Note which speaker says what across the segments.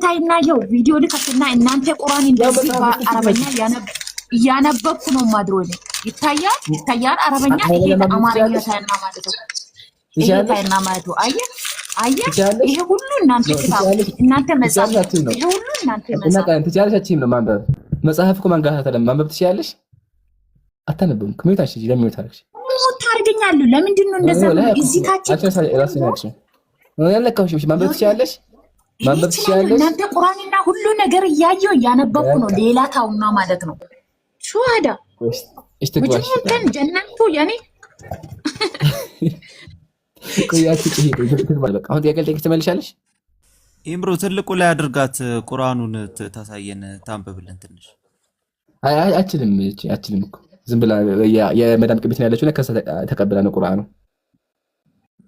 Speaker 1: ታይና ይው ቪዲዮ ልከፍትና እናንተ ቁርአን እንደዚህ በአረበኛ ያነበብኩ ነው ማድሮ ነው ይታያል አረበኛ ይሄ አማርኛ ታይና ማለት ነው ይሄ ታይና ማለት ነው አየህ ይሄ ሁሉ እናንተ ክታብ እናንተ መጻፍ ይሄ ሁሉ እናንተ መጻፍ
Speaker 2: እና ካንተ ትችያለሽ ነው ማንበብ መጽሐፍ እኮ ማንጋታ ተለም ማንበብ ትችያለሽ አታነብም ከመታሽ ለምን ታርክሽ
Speaker 1: ታርገኛለሁ ለምንድን ነው እንደዛ እዚህ ታች
Speaker 2: ራስህ ነው ያለካውሽ ማንበብ ትችያለሽ
Speaker 1: እናንተ ቁርአንና ሁሉ ነገር እያየሁ ያነበብኩ ነው ሌላ ታውና ማለት ነው ሹሃዳ
Speaker 2: እስትግባሽ
Speaker 1: ጀነቱ ያኔ
Speaker 2: ቆያችሁ በቃ አሁን ያገልጠኝ ትመልሻለሽ
Speaker 3: ኢምሮ ትልቁ ላይ አድርጋት ቁርአኑን ታሳየን ታንበብልን ትንሽ
Speaker 2: አችልም እኮ ዝም ብላ የመዳም ቅቢት ነው ያለችው ለከሰ ተቀበለ ነው ቁርአኑ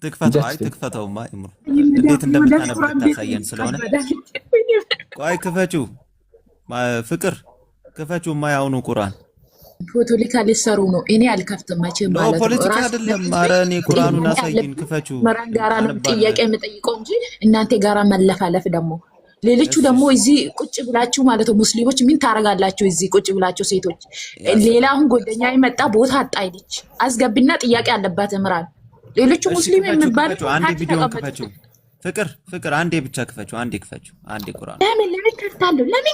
Speaker 3: ትክፈተውማ ኢምሮ እንዴት እንደምታነብ ታሳየን ስለሆነ ቆይ ክፈቹ ፍቅር ክፈቹ ማያውኑ ቁርአን
Speaker 1: ፖለቲካ ሊሰሩ ነው እኔ አልከፍትም መቼም ማለት ነው
Speaker 3: ፖለቲካ አይደለም ኧረ እኔ ቁርአኑን አሳየን ክፈቹ
Speaker 1: መራን ጋራ ነው ጥያቄ የምጠይቀው እንጂ እናንተ ጋራ መለፋለፍ ደግሞ ሌሎቹ ደግሞ እዚህ ቁጭ ብላችሁ ማለት ነው ሙስሊሞች ምን ታረጋላችሁ እዚህ ቁጭ ብላችሁ ሴቶች ሌላውን ጎደኛ ይመጣ ቦታ አጣይልች አስገብና ጥያቄ አለባት ምራን ሌሎቹ ሙስሊም የሚባል
Speaker 3: አንዴ ቪዲዮ ክፈቹ ፍቅር አንዴ ብቻ ክፈቹ አንዴ ቁርአን
Speaker 1: ለምን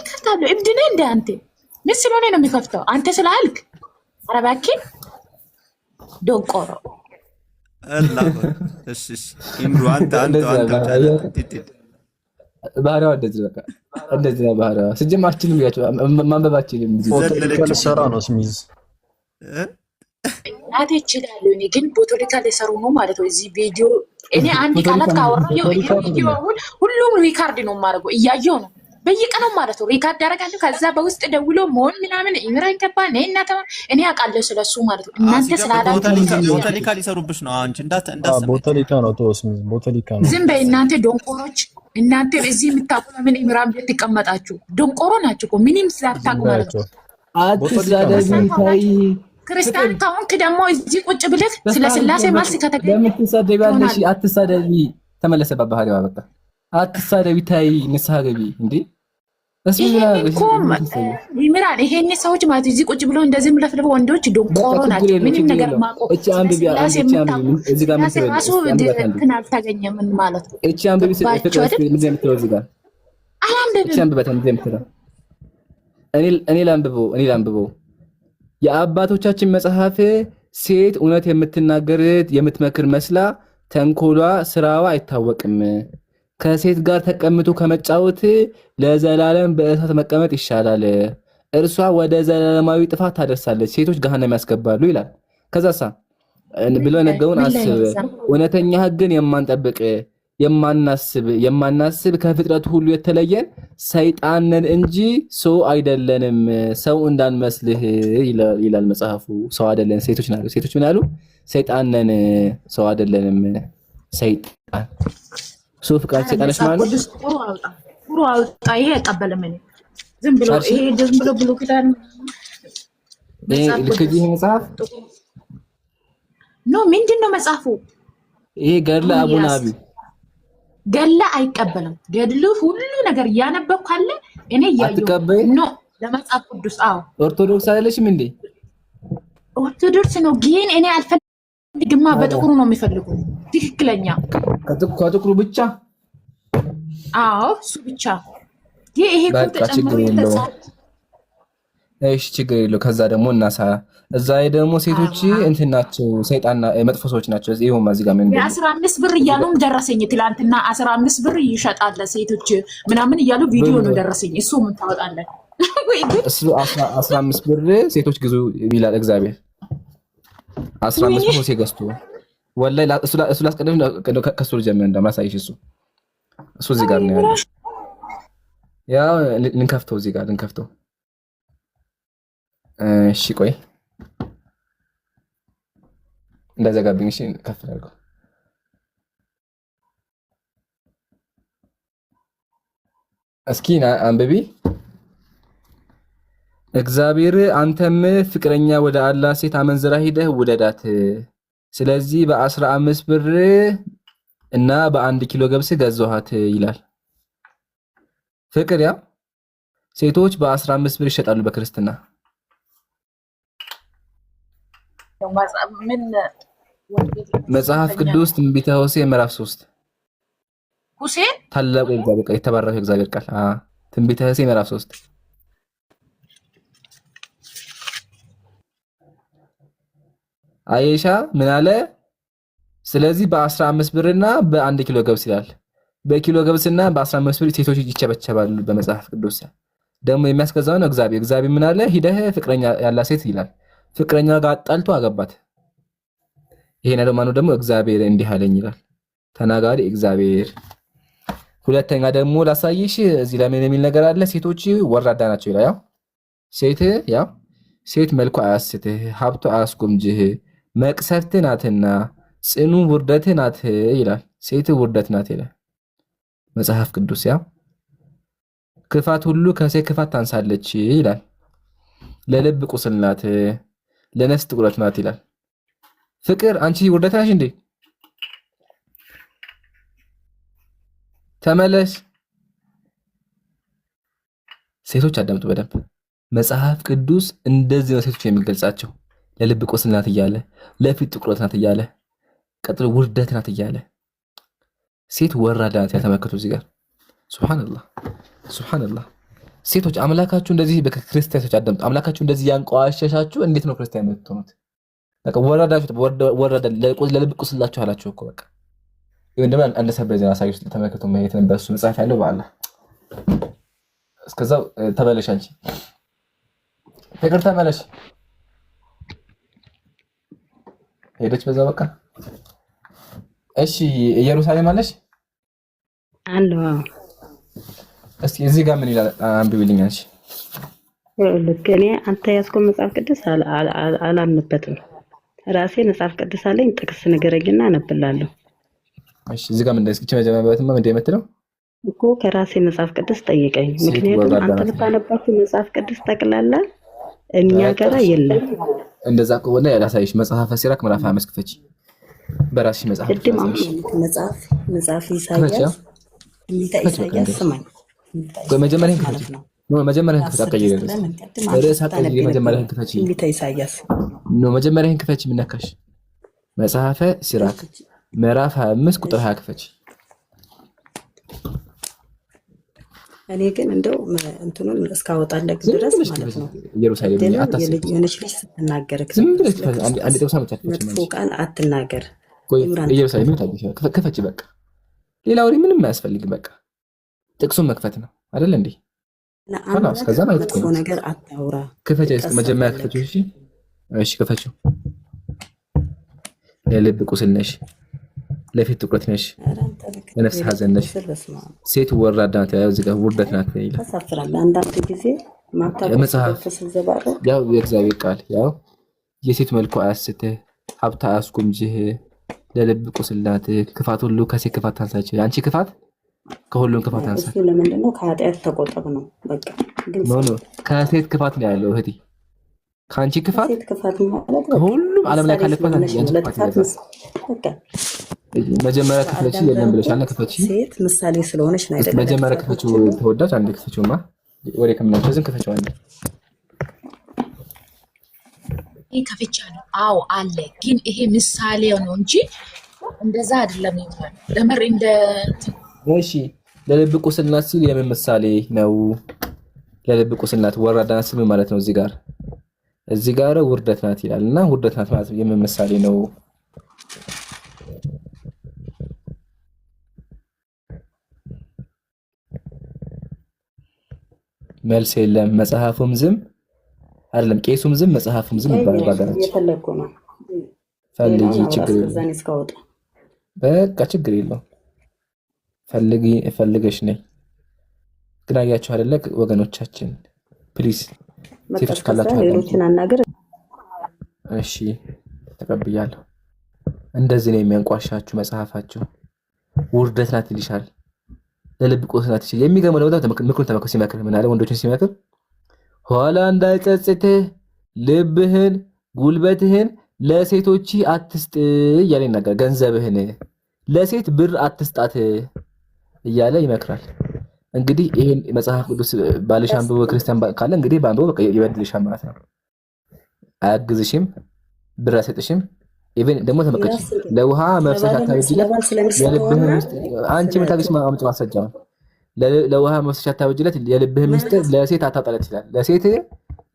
Speaker 1: ከፍታለሁ እብድ ነህ እንደ አንተ ምን ስለሆነ ነው የሚከፍተው አንተ ስላልክ አረባኪ ዶንቆሮ
Speaker 3: አላህ እሺ ኢምሩ አንተ
Speaker 2: ባህሪዋ እንደዚህ ነው ባህሪዋ ስጀማችንም ያቸው ማንበባችንም
Speaker 4: ሰራ ነው ስሚዝ
Speaker 1: እናቴ ይችላል እኔ ግን ፖለቲካ ሊሰሩ ነው ማለት ነው እዚህ ቪዲዮ እኔ አንድ ቃላት ካወራው ቪዲዮ ሁሉም ሪካርድ ነው ማድረገው እያየው ነው በየቀኑ ማለት ነው ሪካርድ ያደርጋሉ ከዛ በውስጥ ደውሎ ሞን ምናምን ኢምራን ከባ ነይና እኔ አውቃለሁ ስለሱ ማለት ነው እናንተ ስላላችሁ
Speaker 3: ፖለቲካ ሊሰሩብሽ ነው አንቺ እንዳሰብ
Speaker 4: ፖለቲካ ነው ተወስሚ ፖለቲካ ነው
Speaker 1: ዝም በይ እናንተ ዶንቆሮች እናንተ እዚህ የምታውቁ ምን ኢምራን ቤት ተቀመጣችሁ ዶንቆሮ ናችሁ እኮ ምንም ሳታውቁ ማለት ነው
Speaker 2: አትሳደቢ ታይ
Speaker 1: ክርስቲያን ታውንክ ደግሞ እዚህ ቁጭ ብለህ ስለ ስላሴ ማስ ከተገኘ
Speaker 2: ለምን ትሳደቢያለሽ አትሳደቢ ተመለሰባት ባህሪዋ በቃ አትሳደቢ ታይ ንስሐ ገቢ እንዴ
Speaker 1: ይምራን ይሄን ሰዎች ማለት እዚህ ቁጭ ብሎ እንደዚህ ምለፍልፍ ወንዶች ዶንቆሮ ናቸው ምንም ነገር ማቆ
Speaker 2: እቺ አንብቢ እዚህ ጋር
Speaker 1: እንትን አልታገኘም ማለት ነው
Speaker 2: እቺ አንብቢ ምን የምትለው እዚህ ጋር እቺ አንብበታ ምን የምትለው እኔ ላንብበው የአባቶቻችን መጽሐፍ ሴት እውነት የምትናገር የምትመክር መስላ ተንኮሏ ስራዋ አይታወቅም ከሴት ጋር ተቀምጦ ከመጫወት ለዘላለም በእሳት መቀመጥ ይሻላል እርሷ ወደ ዘላለማዊ ጥፋት ታደርሳለች ሴቶች ገሃነም ያስገባሉ ይላል ከዛሳ ብሎ ነገውን አስብ እውነተኛ ህግን የማንጠብቅ የማናስብ ከፍጥረቱ ሁሉ የተለየን ሰይጣንን እንጂ ሰው አይደለንም ሰው እንዳንመስልህ ይላል መጽሐፉ ሰው አይደለን ሴቶች ምን ያሉ ሰይጣንን ሰው አይደለንም ሰይጣን ሶ ፍቃድ ሰይጣንሽ ማለት
Speaker 1: ጥሩ አውጣ ይሄ ተቀበለ ምን ዝም ብሎ ብሎ ክዳን
Speaker 2: ልክጂ መጽሐፍ
Speaker 1: ኖ ምንድነው መጽሐፉ
Speaker 2: ይሄ ገድለ አቡነ አቢ
Speaker 1: ገድለ አይቀበልም ገድሉ ሁሉ ነገር ያነበብኩ አለ እኔ ያየው ኖ ለመጽሐፍ ቅዱስ
Speaker 2: ኦርቶዶክስ አይደለሽም እንዴ
Speaker 1: ኦርቶዶክስ ነው ግን እኔ አልፈልግም በጥቁሩ ነው የሚፈልጉ ትክክለኛ
Speaker 2: ከጥቁሩ ብቻ
Speaker 1: እሱ ብቻ ይሄ
Speaker 2: እሺ ችግር የለው ከዛ ደግሞ እናሳ እዛ ደግሞ ሴቶች እንትን ናቸው ሰይጣንና መጥፎ ሰዎች ናቸው ይሄውማ እዚህ ጋር ምን
Speaker 1: 15 ብር እያሉም ደረሰኝ ትላንትና 15 ብር ይሸጣል ሴቶች ምናምን እያሉ ቪዲዮ ነው ደረሰኝ እሱ ምን ታወጣለህ
Speaker 2: እሱ 15 ብር ሴቶች ግዙ ይላል እግዚአብሔር 15 ብር ሲገዝቱ ወላሂ እሱ ላስቀደም ከሱ ጀመረ እንደማሳይሽ እሱ እዚህ ጋር ነው ያለው ያው ልንከፍተው እዚህ ጋር ልንከፍተው እሺ ቆይ እንደዘጋብኝ እሺ ከፍ አድርገው እስኪ አንብቢ እግዚአብሔር አንተም ፍቅረኛ ወደ አላህ ሴት አመንዝራ ሄደህ ውደዳት ስለዚህ በ15 ብር እና በ1 ኪሎ ገብስ ገዛኋት ይላል ፍቅር ያ ሴቶች በ15 ብር ይሸጣሉ በክርስትና። መጽሐፍ ቅዱስ ትንቢተ ሆሴዕ ምዕራፍ 3
Speaker 1: ሁሴን
Speaker 2: ታላቁ እግዚአብሔር ቃል የተባረከው እግዚአብሔር ቃል ትንቢተ ሆሴዕ ምዕራፍ 3 አይሻ ምን አለ? ስለዚህ በ15 ብርና በ1 ኪሎ ገብስ ይላል። በኪሎ ገብስና በ15 ብር ሴቶች ይቸበቸባሉ በመጽሐፍ ቅዱስ። ደግሞ የሚያስገዛው ነው እግዚአብሔር ምን አለ? ሂደህ ፍቅረኛ ያላት ሴት ይላል ፍቅረኛ ጋር አጣልቶ አገባት። ይሄን ደግሞ እግዚአብሔር እንዲህ አለኝ ይላል ተናጋሪ እግዚአብሔር። ሁለተኛ ደግሞ ላሳይሽ እዚህ ላይ ምን የሚል ነገር አለ? ሴቶች ወራዳ ናቸው ይላል። ያው ሴት መልኩ አያስትህ፣ ሀብቷ አያስጎምጅህ፣ መቅሰፍት ናትና ጽኑ ውርደት ናት ይላል። ሴት ውርደት ናት ይላል መጽሐፍ ቅዱስ። ያው ክፋት ሁሉ ከሴት ክፋት ታንሳለች ይላል። ለልብ ቁስል ናት፣ ለነፍስ ጥቁረት ናት ይላል። ፍቅር አንቺ ውርደት ነሽ እንዴ? ተመለስ። ሴቶች አዳምጡ በደንብ። መጽሐፍ ቅዱስ እንደዚህ ነው ሴቶች የሚገልጻቸው። ለልብ ቁስል ናት እያለ፣ ለፊት ጥቁረት ናት እያለ፣ ቀጥሎ ውርደት ናት እያለ። ሴት ወራዳ ናት ያተመከቱ እዚህ ጋር። ሱብሃንአላህ። ሴቶች አምላካችሁ እንደዚህ በክርስቲያኖች አዳምጡ። አምላካችሁ እንደዚህ ያንቋሸሻችሁ እንዴት ነው ክርስቲያን የምትሆኑት? በቃ ወራዳ ለልብ ቁስላችሁ አላችሁ እኮ በቃ። ይሄን ደግሞ አንድ ሰበር ዜና ሳይውስ ተመከቱ ማየት ነበር። እሱ መጽሐፍ ያለው በአላህ እስከዛው ተበለሽ አንቺ ፍቅር ተመለሽ። ሄደች በዛ በቃ። እሺ ኢየሩሳሌም አለሽ
Speaker 5: አለው።
Speaker 2: እስቲ እዚህ ጋር ምን ይላል አንብቢልኝ አንቺ።
Speaker 5: ልክ እኔ አንተ ያዝከው መጽሐፍ ቅዱስ አላምንበትም። ራሴ መጽሐፍ ቅዱስ አለኝ፣ ጥቅስ ንገረኝና አነብላለሁ።
Speaker 2: እሺ እዚህ ጋር ምን እንደስኪ መጀመሪያበትማ ምን እንደምትለው
Speaker 5: እኮ ከራሴ መጽሐፍ ቅዱስ ጠይቀኝ። ምክንያቱም አንተ ልታነባችሁ መጽሐፍ ቅዱስ ጠቅላላ እኛ ጋር የለም።
Speaker 2: እንደዛ ከሆነ ያላሳይሽ መጽሐፈ ሲራክ ምዕራፍ 5 ክፈቺ። በራስሽ መጽሐፍ
Speaker 5: ቅድም መጽሐፍ ኢሳይያስ ስማኝ።
Speaker 2: በመጀመሪያ ክፈቺ ነው መጀመሪያ ክፈቺ። አቀየለ ርዕስ አቀየለ መጀመሪያ ክፈቺ
Speaker 5: ኢሳይያስ
Speaker 2: ነው መጀመሪያ ክፈቺ። ምን ነካሽ? መጽሐፈ ሲራክ ምዕራፍ 25 ቁጥር 20 ክፈቺ።
Speaker 5: እኔ ግን እንደው እንትኑን እስካወጣለክ ድረስ ማለት ነው
Speaker 2: ኢየሩሳሌም አታስብ።
Speaker 5: የሆነች ልጅ ስትናገር
Speaker 2: ዝም ብለሽ አንድ ጥቅስ አመጣች።
Speaker 5: መጥፎ ቃል አትናገር።
Speaker 2: ኢየሩሳሌም ክፈቺ በቃ። ሌላ ወሬ ምንም አያስፈልግም። በቃ ጥቅሱን መክፈት ነው አይደል እንዴ? خلاص ከዛ ማለት
Speaker 5: መጥፎ ነገር አታውራ።
Speaker 2: ክፈቺ መጀመሪያ ክፈቺ። እሺ ክፈቺው። ለልብ ቁስል ነሽ፣ ለፊት ጥቁረት ነሽ፣ ለነፍስ ሐዘን ነሽ። ሴት ወራዳ ናት። ያው እዚህ ጋር ውርደት ናት ይላል።
Speaker 5: ተሳፍራለ አንዳንድ ጊዜ
Speaker 2: መጽሐፍ ያው የእግዚአብሔር ቃል ያው የሴት መልኩ አያስትህ፣ ሀብታ አያስጎምጅህ፣ ለልብ ቁስል ናት። ክፋት ሁሉ ከሴት ክፋት ታንሳለች። አንቺ ክፋት ከሁሉም ክፋት ታንሳለች።
Speaker 5: እሱ ለምንድን ነው? ከኃጢአት ተቆጠብ ነው በቃ። ግን
Speaker 2: ነው ከሴት ክፋት ነው ያለው እህቴ። ካንቺ ክፋት ከሁሉም ዓለም ላይ ካለ ክፋት አንቺ ክፋት በቃ። መጀመሪያ ክፈቺ የለም ብለሻል። ክፈቺ
Speaker 5: ሴት ምሳሌ ስለሆነች ነው አይደል?
Speaker 2: መጀመሪያ ክፈቺ ተወዳጅ። አንዴ ክፈቺውማ ወሬ ከምናምን ዝም ክፈቺው አንዴ።
Speaker 1: ይሄ ከፍቻለሁ። አዎ አለ፣ ግን ይሄ ምሳሌ ነው እንጂ እንደዛ አይደለም ይሆናል። ለምር እንደ
Speaker 2: እሺ ለልብ ቁስል ናት ሲል የምን ምሳሌ ነው? ለልብ ቁስል ናት ወራዳ ናት ሲል ማለት ነው። እዚህ ጋር ውርደት ናት ይላልና ውርደት ናት ማለት የምን ምሳሌ ነው? መልስ የለም። መጽሐፉም ዝም አይደለም፣ ቄሱም ዝም፣ መጽሐፉም ዝም ይባላል። ባጋራች
Speaker 5: እየፈለኩ ነው።
Speaker 2: ፈልጊ፣ ችግር የለውም። በቃ ችግር የለውም። ፈልገሽ ነይ። ግን አያችሁ አይደለ ወገኖቻችን፣ ፕሊዝ ሴቶች ካላችሁ
Speaker 5: ሌሎችን አናገር።
Speaker 2: እሺ ተቀብያለሁ። እንደዚህ ነው የሚያንቋሻችሁ መጽሐፋችሁ። ውርደት ናት ይልሻል፣ ለልብ ቁስል ናት ይልሻል። የሚገርመው ነው ምክሩን ተመክሮ ሲመክር ምን አለ? ወንዶችን ሲመክር ኋላ እንዳይጸጽትህ ልብህን ጉልበትህን ለሴቶች አትስጥ እያለ ይናገራል። ገንዘብህን ለሴት ብር አትስጣት እያለ ይመክራል። እንግዲህ ይሄን መጽሐፍ ቅዱስ ባልሽ አንብቦ ክርስቲያን ካለ እንግዲህ ባንብቦ በቃ ይበድልሻል ማለት ነው። አያግዝሽም፣ ብር አይሰጥሽም። ኢቭን ደግሞ ተመከች ለውሃ መፍሰሻ ታበጅለት የልብህን ምስጢር አንቺ መታገሽ ማምጥ ማስረጃ ለውሃ መፍሰሻ ታበጅለት የልብህን ምስጢር ለሴት አታጣለት ይላል። ለሴት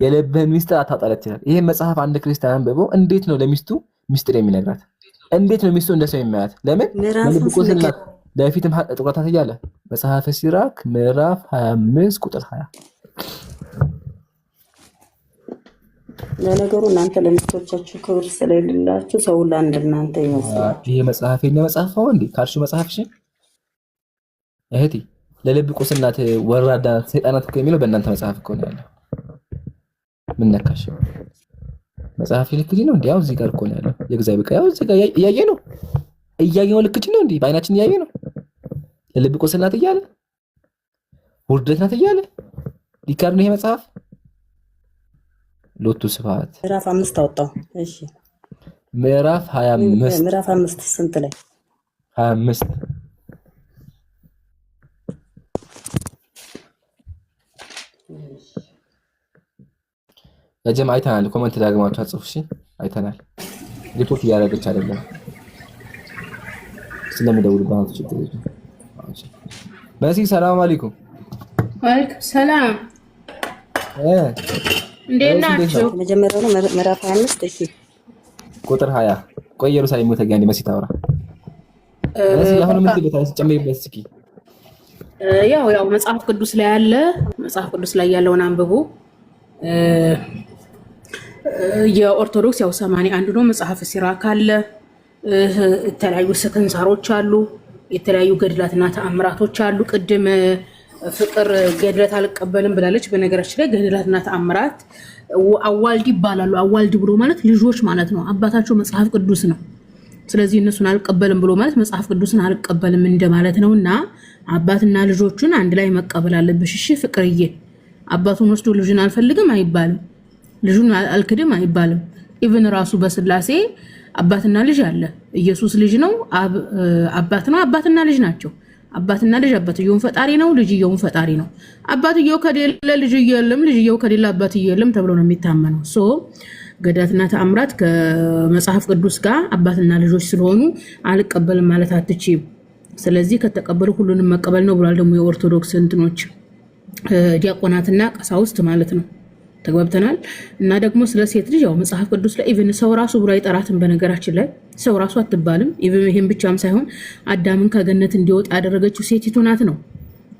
Speaker 2: የልብህን ምስጢር አታጣለት ይላል። ይሄ መጽሐፍ አንድ ክርስቲያን አንብቦ እንዴት ነው ለሚስቱ ምስጢር የሚነግራት? እንዴት ነው ሚስቱ እንደሰው የሚያያት? ለምን ለልብ ቁስል ለፊትም ጥቁረታት እያለ መጽሐፈ ሲራክ ምዕራፍ 25 ቁጥር 20
Speaker 5: ለነገሩ እናንተ ለሚስቶቻችሁ ክብር ስለሌላችሁ ሰው ለአንድ እናንተ ይመስላል።
Speaker 2: ይሄ መጽሐፍ የኛ መጽሐፍ ነው እንዴ? ካልሽ መጽሐፍሽ እህቴ ለልብ ቁስናት ወራዳ ሰይጣናት እኮ የሚለው በእናንተ መጽሐፍ እኮ ነው ያለው። ምን ነካሽ? መጽሐፍ ልክጂ ነው እንዴ? ያው እዚህ ጋር እኮ ነው ያለው። የእግዚአብሔር ቃል ያው እዚህ ጋር እያየ ነው ልክጂ ነው እንዴ? በአይናችን እያየ ነው። ለልብ ቁስናት እያለ ውርደት ናት እያለ ሊካድ ነው ይሄ መጽሐፍ። ሎቱ ስፋት
Speaker 5: ምዕራፍ 5 አወጣው። እሺ
Speaker 2: ምዕራፍ 25
Speaker 5: ምዕራፍ 5 ስንት ላይ
Speaker 2: 25 ለጀማ አይተናል። ኮሜንት ዳግማችሁ አጽፉ። እሺ አይተናል። ሪፖርት እያደረገች አይደለም ስለሚደውሉ ባንቱ ችግር የለም። መሲ ሰላም አለይኩም።
Speaker 1: ወአለይኩም ሰላም። እንዴት ናችሁ?
Speaker 5: መጀመሪያው ነው ምዕራፍ 25 እሺ
Speaker 2: ቁጥር 20 ቆይ ኢየሩሳሌም ሞተኛ እንደ መሲ ታወራ መሲ አሁን ምን ትበታለች? ጨምሪበት እስኪ።
Speaker 1: ያው መጽሐፍ ቅዱስ ላይ ያለ መጽሐፍ ቅዱስ ላይ ያለውን አንብቡ። የኦርቶዶክስ ያው 81 ነው። መጽሐፍ ሲራክ አለ፣ የተለያዩ ስንክሳሮች አሉ፣ የተለያዩ ገድላትና ተአምራቶች አሉ። ቅድም ፍቅር ገድላት አልቀበልም ብላለች። በነገራችን ላይ ገድላትና ተአምራት አዋልድ ይባላሉ። አዋልድ ብሎ ማለት ልጆች ማለት ነው። አባታቸው መጽሐፍ ቅዱስ ነው። ስለዚህ እነሱን አልቀበልም ብሎ ማለት መጽሐፍ ቅዱስን አልቀበልም እንደማለት ነውና አባትና ልጆቹን አንድ ላይ መቀበል አለብሽ። እሺ ፍቅርዬ፣ አባቱን ወስዶ ልጅን አልፈልግም አይባልም፣ ልጁን አልክድም አይባልም። ኢቭን ራሱ በስላሴ አባትና ልጅ አለ። ኢየሱስ ልጅ ነው፣ አባት ነው፣ አባትና ልጅ ናቸው። አባትና ልጅ አባትየውን ፈጣሪ ነው፣ ልጅየውን ፈጣሪ ነው። አባትየው ከሌለ ልጅየው የለም፣ ልጅየው ከሌለ አባትየው የለም ተብሎ ነው የሚታመነው። ሶ ገድላትና ተአምራት ከመጽሐፍ ቅዱስ ጋር አባትና ልጆች ስለሆኑ አልቀበልም ማለት አትችይም። ስለዚህ ከተቀበሉ ሁሉንም መቀበል ነው ብሏል ደግሞ የኦርቶዶክስ እንትኖች ዲያቆናትና ቀሳውስት ማለት ነው። ተግባብተናል። እና ደግሞ ስለ ሴት ልጅ ያው መጽሐፍ ቅዱስ ላይ ኢቭን ሰው ራሱ ብሎ አይጠራትም። በነገራችን ላይ ሰው ራሱ አትባልም። ኢቭን ይሄን ብቻም ሳይሆን አዳምን ከገነት እንዲወጣ ያደረገችው ሴቲቱ ናት ነው።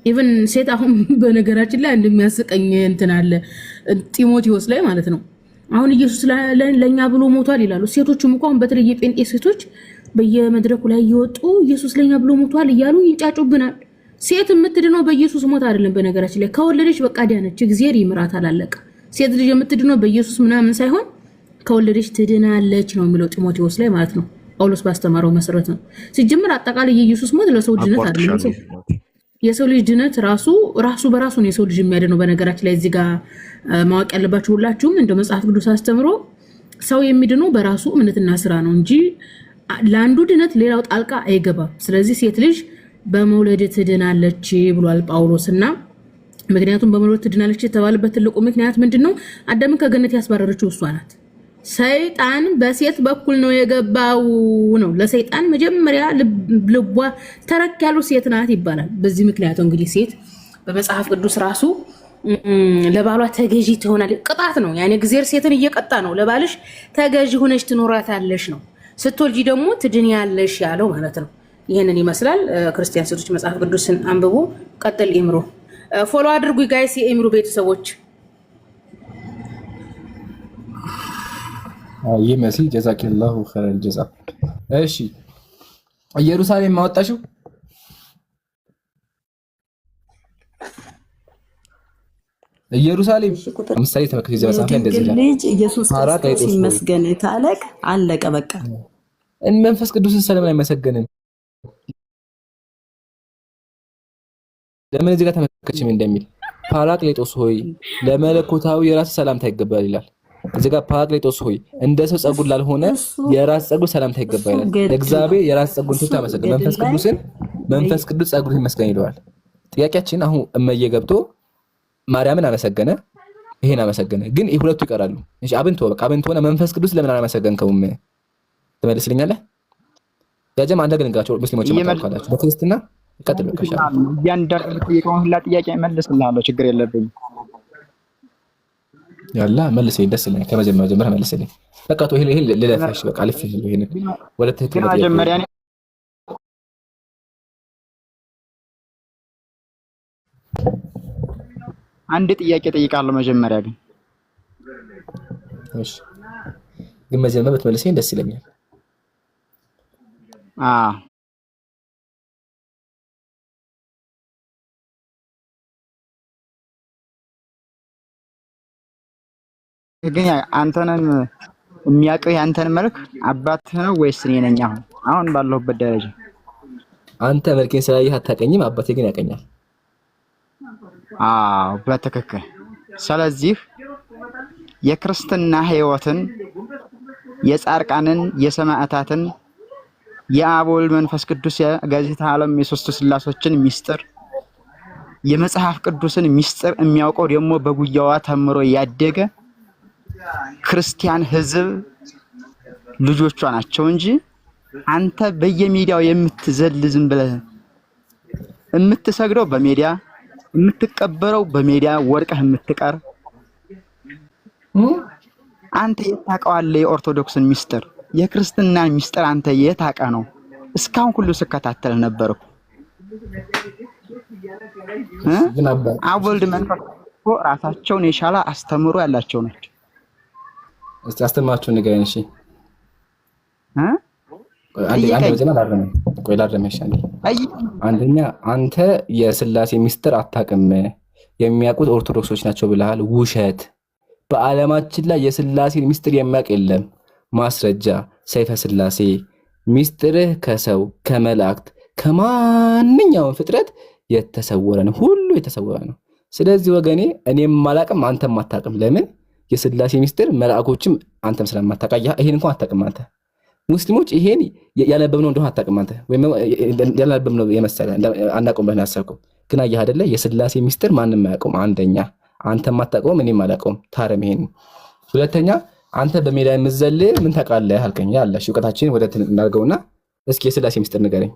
Speaker 1: ኢቭን ሴት አሁን በነገራችን ላይ እንደሚያስቀኝ እንትን አለ ጢሞቴዎስ ላይ ማለት ነው። አሁን ኢየሱስ ለኛ ብሎ ሞቷል ይላሉ። ሴቶችም እንኳን በተለይ የጴንጤ ሴቶች በየመድረኩ ላይ እየወጡ ኢየሱስ ለኛ ብሎ ሞቷል እያሉ ይጫጩብናል። ሴት የምትድነው በኢየሱስ ሞት አይደለም። በነገራችን ላይ ከወለደች በቃ ዳነች፣ እግዚአብሔር ይምራታል፣ አለቀ። ሴት ልጅ የምትድነው በኢየሱስ ምናምን ሳይሆን ከወለደች ትድናለች ነው የሚለው ጢሞቴዎስ ላይ ማለት ነው። ጳውሎስ ባስተማረው መሰረት ነው። ሲጀምር አጠቃላይ የኢየሱስ ሞት ለሰው ድነት አይደለም። የሰው ልጅ ድነት ራሱ በራሱ ነው የሰው ልጅ የሚያድነው። በነገራችን ላይ እዚህ ጋር ማወቅ ያለባችሁ ሁላችሁም እንደ መጽሐፍ ቅዱስ አስተምሮ ሰው የሚድነው በራሱ እምነትና ስራ ነው እንጂ ለአንዱ ድነት ሌላው ጣልቃ አይገባም። ስለዚህ ሴት ልጅ በመውለድ ትድናለች ብሏል ጳውሎስና ምክንያቱም በመውለድ ትድናለች የተባለበት ትልቁ ምክንያት ምንድነው? አዳምን ከገነት ያስባረረችው እሷ ናት። ሰይጣን በሴት በኩል ነው የገባው ነው። ለሰይጣን መጀመሪያ ልቧ ተረክ ያለው ሴት ናት ይባላል። በዚህ ምክንያት እንግዲህ ሴት በመጽሐፍ ቅዱስ ራሱ ለባሏ ተገዢ ትሆናለች። ቅጣት ነው ያኔ እግዚአብሔር ሴትን እየቀጣ ነው። ለባልሽ ተገዢ ሆነሽ ትኖራታለሽ ነው። ስትወልጂ ደግሞ ትድኛለሽ ያለው ማለት ነው። ይሄንን ይመስላል። ክርስቲያን ሴቶች መጽሐፍ ቅዱስን አንብቡ። ቀጥል ኢምሮ ፎሎ አድርጉ ጋይስ፣ የኢምሮ ቤተሰቦች።
Speaker 2: ይመሲ ጀዛከላሁ ኸይረል ጀዛ። እሺ ኢየሩሳሌም ማወጣሽው ኢየሩሳሌም ምሳሌ ተመከተ ዘመሳፈ እንደዚህ ይላል።
Speaker 5: ልጅ ኢየሱስ ክርስቶስ ይመስገን ታለቅ አለቀ በቃ።
Speaker 2: መንፈስ ቅዱስን ሰለምን አይመሰገንም። ለምን እዚህ ጋር ተመከችም እንደሚል ፓራቅሌጦስ ሆይ ለመለኮታዊ የራስ ሰላምታ ይገባል ይላል። እዚህ ጋር ፓራቅሌጦስ ሆይ እንደ ሰው ጸጉር ላልሆነ የራስ ጸጉር ሰላምታ ይገባል ይላል። እግዚአብሔር የራስ ጸጉርን ተመሰገነ። መንፈስ ቅዱስ ጸጉር ይመስገን ይለዋል። ጥያቄያችን አሁን እመዬ ገብቶ ማርያምን አመሰገነ፣ ይሄን አመሰገነ፣ ግን ሁለቱ ይቀራሉ። እሺ አብንቶ በቃ አብንቶ ሆነ መንፈስ ቅዱስ ለምን አላመሰገንከውም ትመልስልኛለህ? ያጀም አንደ ግንጋቸው ሙስሊሞች ማታውቃላችሁ በክርስትና ቀጥል በቃ
Speaker 6: እያንዳንዱ ጥያቄውን ሁላ ጥያቄ መልስልሃለሁ፣ ችግር የለብኝም።
Speaker 2: ያላ መልስልኝ፣ ደስ ይለኛል። ከመጀመሪያው ጀምረህ መልስልኝ። በቃ ተው ይሄ ልለፈሽ በቃ ልፍ ይሄን ወደ ትክክል ነው።
Speaker 6: መጀመሪያ አንድ ጥያቄ ጠይቃለሁ መጀመሪያ ግን
Speaker 2: እሺ፣ ግን መጀመሪያ ብትመልስልኝ ደስ ይለኛል።
Speaker 6: ግን አንተነን የሚያውቀው ያንተን መልክ አባትህ ነው ወይስ እኔ ነኝ? አሁን ባለሁበት ደረጃ
Speaker 2: አንተ መልኬን ስላየህ አታውቀኝም፣ አባቴ ግን ያውቀኛል።
Speaker 6: በትክክል። ስለዚህ የክርስትና ህይወትን የጻርቃንን የሰማዕታትን የአብ ወልድ መንፈስ ቅዱስ የጋዜጣ ዓለም የሶስቱ ስላሶችን ሚስጥር የመጽሐፍ ቅዱስን ሚስጥር የሚያውቀው ደግሞ በጉያዋ ተምሮ ያደገ ክርስቲያን ህዝብ ልጆቿ ናቸው እንጂ አንተ በየሚዲያው የምትዘል ዝም ብለህ የምትሰግደው በሚዲያ የምትቀበረው በሚዲያ ወርቀህ የምትቀር አንተ የታውቀዋለህ የኦርቶዶክስን ሚስጥር የክርስትናን ሚስጥር አንተ የታውቀህ ነው። እስካሁን ሁሉ ስከታተል ነበርኩ። አብ ወልድ መንፈስ ራሳቸውን የቻለ አስተምሮ ያላቸው ናቸው።
Speaker 2: እስቲ አስተማራችሁ ንገረኝ። እሺ አንደኛ አንተ የስላሴ ሚስጥር አታውቅም፣ የሚያውቁት ኦርቶዶክሶች ናቸው ብለሃል። ውሸት። በዓለማችን ላይ የስላሴን ሚስጥር የሚያውቅ የለም። ማስረጃ ሰይፈ ስላሴ። ሚስጥርህ ከሰው ከመላእክት ከማንኛውም ፍጥረት የተሰወረ ነው፣ ሁሉ የተሰወረ ነው። ስለዚህ ወገኔ እኔም አላውቅም አንተም አታውቅም። ለምን? የስላሴ ሚስጥር መላእኮችም አንተም ስለማታውቃ ይሄን እንኳን አታውቅም አንተ። ሙስሊሞች ይሄን ያነበብነው እንደሆነ አታውቅም አንተ፣ ወይ ያነበብነው የመሰለ አናውቅም ብለህ ያሰብከው ግን አየህ አይደለ? የስላሴ ሚስጥር ማንም አያውቀውም። አንደኛ አንተም አታውቀውም፣ እኔም አላውቀውም። ታረም ይሄን። ሁለተኛ አንተ በሜዳ የምትዘል ምን ታውቃለህ አልከኝ። ያለሽ እውቀታችን ወደ እናድርገውና እስኪ የስላሴ ሚስጥር ንገረኝ።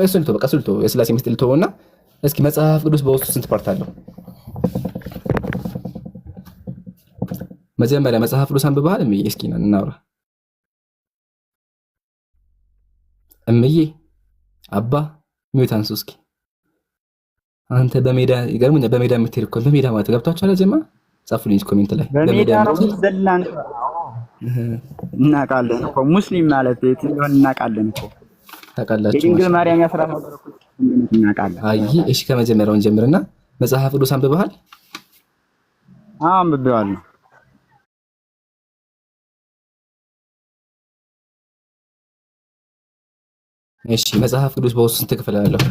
Speaker 2: እሱን ልተው በቃ እሱን ልተው፣ የስላሴ ሚስጥር ልተውና እስኪ መጽሐፍ ቅዱስ በውስጡ ስንት ፓርት አለው? መጀመሪያ መጽሐፍ ቅዱስ አንብበሃል እምዬ? እስኪ እናውራ። እምዬ አባ ሚውት አንሱ እስኪ። አንተ በሜዳ ይገርምኛል። በሜዳ የምትሄድ እኮ በሜዳ ማለት ገብቷችኋል? ጀማ ጻፉልኝ ኮሜንት ላይ።
Speaker 6: በሜዳ ነው ዘላን እናውቃለን እኮ ሙስሊም ማለት እንደሆነ እናውቃለን እኮ ታውቃላችሁ። የድንግል ማርያም ያስራት ነገር እኮ እናውቃለን።
Speaker 2: አይ እሺ ከመጀመሪያውን ጀምርና መጽሐፍ ቅዱስ አንብበሃል?
Speaker 6: አንብቤዋለሁ።
Speaker 2: እሺ መጽሐፍ ቅዱስ በውስጡ ስንት ክፍል አለው?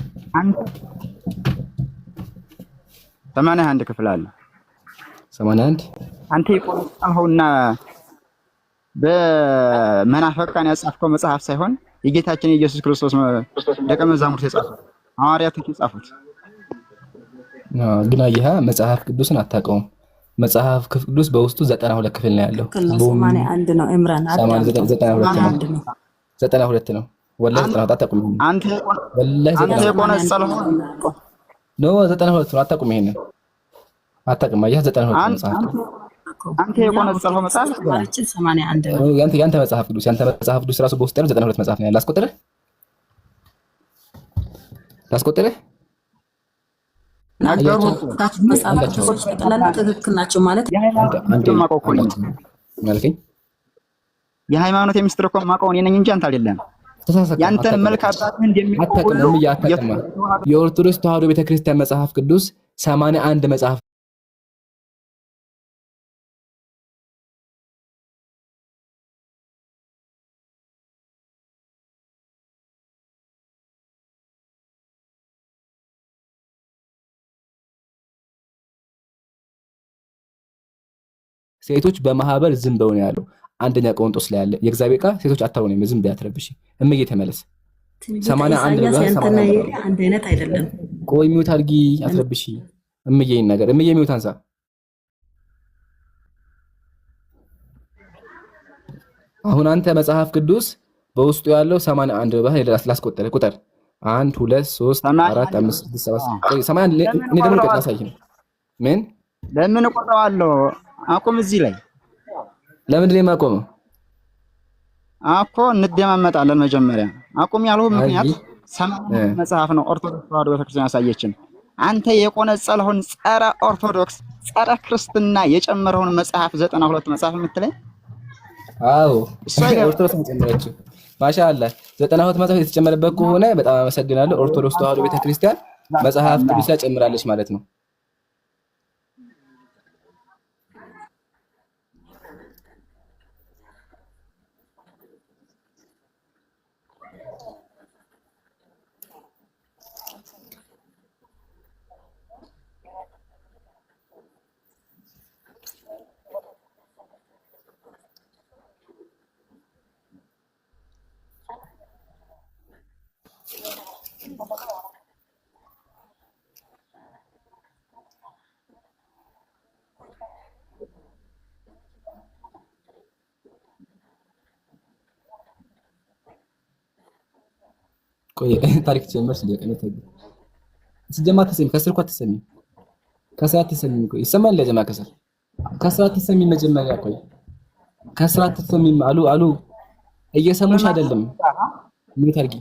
Speaker 6: 81 ክፍል አለ።
Speaker 2: 81
Speaker 6: አንተ የቆረጥኸውና በመናፈቃን ያጻፍከው መጽሐፍ ሳይሆን የጌታችን የኢየሱስ ክርስቶስ ደቀ መዛሙርት የጻፉት ሐዋርያቶች የጻፉት።
Speaker 2: ግን አየህ መጽሐፍ ቅዱስን አታውቀውም። መጽሐፍ ቅዱስ በውስጡ 92 ክፍል ነው ያለው።
Speaker 5: 81 ነው ኢምራን
Speaker 2: 92 ነው። ወላሂ 92 አታውቁም።
Speaker 6: አንተ የቆነጸለው
Speaker 2: ነው 92 ነው። አታውቁም። ይሄንን አታውቅም። አየህ 92 መጽሐፍ
Speaker 6: አንተ የቆነጸለው መጽሐፍ
Speaker 5: 81 ነው።
Speaker 2: ያንተ መጽሐፍ ቅዱስ ራሱ በውስጡ ያለው 92 መጽሐፍ ነው ያለው። ላስቆጥርህ
Speaker 5: ትክክል ናቸው ማለት
Speaker 6: የሃይማኖት የሚስጥር እኮ የማውቀው እኔ ነኝ እንጂ አንተ አይደለም። ያንተን መልክ አባትህ እንደሚቆጥሩ
Speaker 2: የኦርቶዶክስ ተዋሕዶ ቤተክርስቲያን መጽሐፍ ቅዱስ 81 መጽሐፍ ሴቶች በማህበር ዝም ብለው ነው ያለው። አንደኛ ቆሮንቶስ ላይ ያለ የእግዚአብሔር ቃል ሴቶች አታውኑ ነው ዝም ብያትረብሽ እምዬ ተመለስ። 81
Speaker 5: ኢሳያስ
Speaker 2: ብለህ
Speaker 5: ያንተና የኔ አንድ አይነት አይደለም።
Speaker 2: ቆይ ሚውት አድርጊ አትረብሺ። እምዬን ነገር እምዬ ሚውት አንሳ። አሁን አንተ መጽሐፍ ቅዱስ በውስጡ ያለው 81 ብለህ ላስቆጠረ ቁጥር 1 2 3 4 5 6 7 ቆይ 81 እኔ ደግሞ ቁጥር አሳይኝ። ምን
Speaker 6: ለምን እቆጥረዋለሁ? አቁም እዚህ ላይ
Speaker 2: ለምንድን ነው የማቆመው?
Speaker 6: እኮ እንደማመጣለን መጀመሪያ አቁም ያልሁ ምክንያት ሰማያዊ መጽሐፍ ነው ኦርቶዶክስ ተዋሕዶ ቤተክርስቲያን ያሳየችን። አንተ የቆነጸለውን ጸረ ኦርቶዶክስ ጸረ ክርስትና የጨመረውን መጽሐፍ 92 መጽሐፍ የምትለኝ?
Speaker 2: አዎ ኦርቶዶክስ መጨመረችው። ማሻአላ 92 መጽሐፍ የተጨመረበት ከሆነ በጣም አመሰግናለሁ። ኦርቶዶክስ ተዋሕዶ ቤተክርስቲያን መጽሐፍ ቅዱስ ላይ ጨምራለች ማለት ነው። ቆይ ታሪክ ጀመር ስለቀነ ሲጀማ ተሰሚ ከስር እኮ አትሰሚ ከስር አትሰሚ ቆይ ይሰማል ለጀማ ከስር አትሰሚ መጀመሪያ ቆይ ከስር አትሰሚ አሉ እየሰሙሽ አይደለም ምን ታርጊ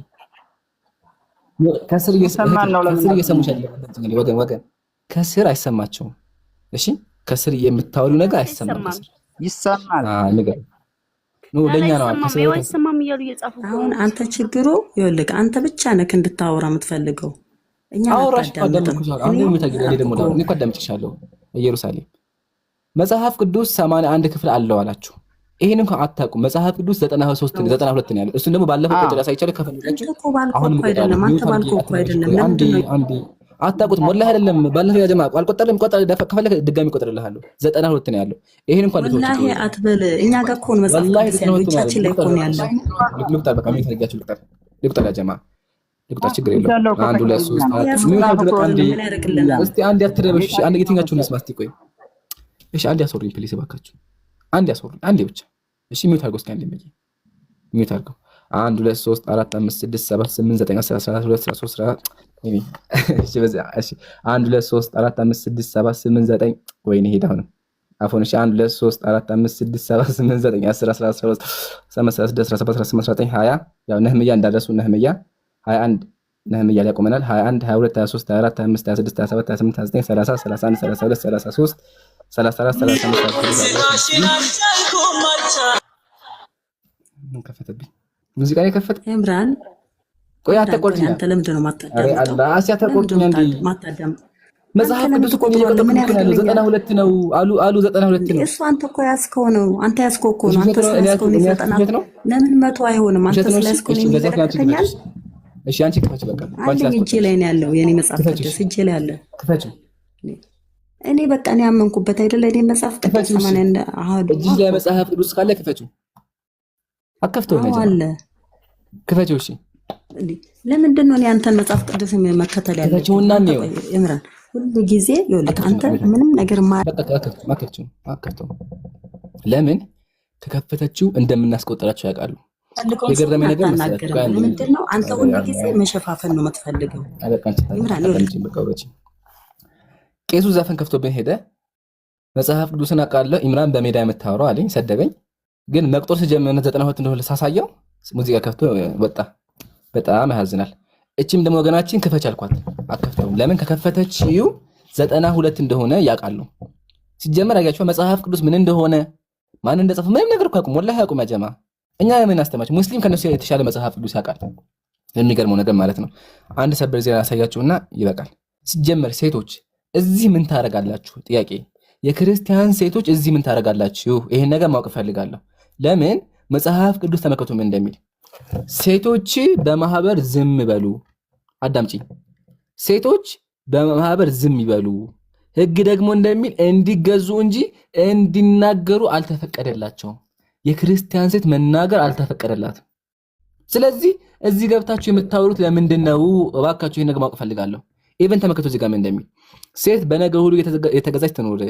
Speaker 2: ከስር እየሰሙሽ አይደለም ወገን ከስር አይሰማቸውም እሺ ከስር የምታወሪው ነገር አይሰማም ከስር
Speaker 6: ይሰማል
Speaker 2: ነገር ነው ለኛ ነው ከስር
Speaker 7: አይሰማም እያሉ እየጻፉ
Speaker 5: አሁን አንተ ችግሩ ይኸውልህ አንተ ብቻ ነህ እንድታወራ የምትፈልገው እኛ
Speaker 2: እኔ እኮ አዳምጥሻለሁ። ኢየሩሳሌም መጽሐፍ ቅዱስ 81 ክፍል አለው አላችሁ። ይሄን እንኳን አታውቁም። መጽሐፍ ቅዱስ 92 ነው ያለው። እሱን ደግሞ ባለፈው ቁጥር ያሳይቻለሁ ከፈለጋችሁ አሁን
Speaker 5: አይደለም አንተ ባልከው እኮ አይደለም
Speaker 2: አንዴ አታውቁትም። ወላሂ አይደለም ባለፈው ያ ጀማ አልቆጠርም ቆጠር ከፈለክ ድጋሚ ቆጥርልሃለሁ 92 ነው ያለው። ይሄን እንኳን
Speaker 5: ወላሂ አትበል እኛ ጋር እኮ ነው መጽሐፍ ቅዱስ ያለው ብቻችን ላይ እኮ ነው ያለው።
Speaker 2: ልቁጠር በቃ ምን ታርጋችሁ ልቁጠር ያ ጀማ ልቁጠር ችግር የለውም። 1 2 3 4 ምን ታርገው እስቲ አንድ ያትረበሽ አንድ የትኛችሁን ልስማ እስቲ ቆይ እሺ አንድ ያስወሩኝ ፕሊስ እባካችሁ አንድ ያስወሩኝ አንዴ ብቻ እሺ ሚውት አድርገው እስኪ አንዴ መዬ ሚውት አድርገው 1 2 3 4 5 6 7 8 9 10 12 13 እሺ በዚያ እሺ 1 2 3 4 5 6 7 8 9 ወይኔ ሄዳ አሁን አፎን እሺ 1 2 3 4 5 6 7 8 9 10 11 12 16 17 18 19 20 ያው ነህምያ እንዳደረሱ ነህምያ 21 ነህምያ ላይ ቆመናል 21 22 23 24 25 26 27 28 29 30 31 32 33 34 ምን ከፈተብኝ ሙዚቃ ላይ ከፈተ
Speaker 5: ኤምራን
Speaker 2: ቆይ አትቆርጪኝ
Speaker 5: አንተ ለምንድን ነው ማታዳምጥ?
Speaker 2: አሬ አላህ አሲያ ተቆርጪኝ እንዴ
Speaker 5: ማታዳምጥ
Speaker 2: መጽሐፍ ቅዱስ እኮ ነው 92 ነው አሉ 92 ነው።
Speaker 5: እሱ አንተ እኮ ያስከው ነው አንተ ያስከው እኮ ነው አንተ ያስከው ነው 90 ነው። ለምን 100 አይሆንም? አንተ ስለያስከው ነው የሚደረግልኛል።
Speaker 2: እሺ አንቺ ክፈች በቃ
Speaker 5: አንቺ እጄ ላይ ነው ያለው የኔ መጽሐፍ ቅዱስ እጄ ላይ አለ።
Speaker 2: ክፈች
Speaker 5: እኔ በቃ እኔ ያመንኩበት አይደለ እኔ መጽሐፍ ቅዱስ ማን አሁን
Speaker 2: እዚህ ላይ መጽሐፍ ቅዱስ ካለ ክፈቹ አከፍተው ነው
Speaker 5: አለ
Speaker 2: ክፈቹ እሺ
Speaker 5: ለምንድን ነው አንተን መጽሐፍ ቅዱስ መከተል ያለው?
Speaker 2: ክፈቹና ነው
Speaker 5: እምራን ሁሉ ጊዜ ይኸውልህ አንተ ምንም ነገር
Speaker 2: አከፍተው ለምን ከከፈተችው እንደምናስቆጥራቸው ያውቃሉ። የገረመኝ ነገር
Speaker 5: ምንድን ነው አንተ ሁሉ ጊዜ መሸፋፈን ነው የምትፈልገው።
Speaker 2: ቄሱ ዘፈን ከፍቶብኝ ሄደ። መጽሐፍ ቅዱስን አውቃለሁ ኢምራን በሜዳ የምታወራው አለኝ ሰደበኝ። ግን መቁጠር ሲጀምር 92 እንደሆነ ሳሳየው ሙዚቃ ከፍቶ ወጣ። በጣም ያሳዝናል። እቺም ደግሞ ወገናችን ክፈች አልኳት አከፍተውም። ለምን ከከፈተችው 92 እንደሆነ ያውቃሉ። ሲጀመር አያችሁ መጽሐፍ ቅዱስ ምን እንደሆነ ማን እንደጻፈ ምንም ነገር እኮ አቁም ወላሂ አቁም ያጀማ እኛ የምን አስተማች ሙስሊም ከነሱ የተሻለ መጽሐፍ ቅዱስ ያውቃል። የሚገርመው ነገር ማለት ነው። አንድ ሰበር ዜና ያሳያችሁና ይበቃል። ሲጀመር ሴቶች እዚህ ምን ታረጋላችሁ? ጥያቄ የክርስቲያን ሴቶች እዚህ ምን ታረጋላችሁ? ይሄን ነገር ማወቅ ፈልጋለሁ። ለምን መጽሐፍ ቅዱስ ተመከቱ ምን እንደሚል ሴቶች በማህበር ዝም በሉ። አዳምጪ። ሴቶች በማህበር ዝም ይበሉ። ሕግ ደግሞ እንደሚል እንዲገዙ እንጂ እንዲናገሩ አልተፈቀደላቸውም። የክርስቲያን ሴት መናገር አልተፈቀደላትም። ስለዚህ እዚህ ገብታችሁ የምታወሩት ለምንድነው? እባካችሁ ይሄን ነገር ማወቅ ፈልጋለሁ። ኢቨን ተመከቱ እዚህ ጋር ምን እንደሚል ሴት በነገር ሁሉ የተገዛች ትኖር፣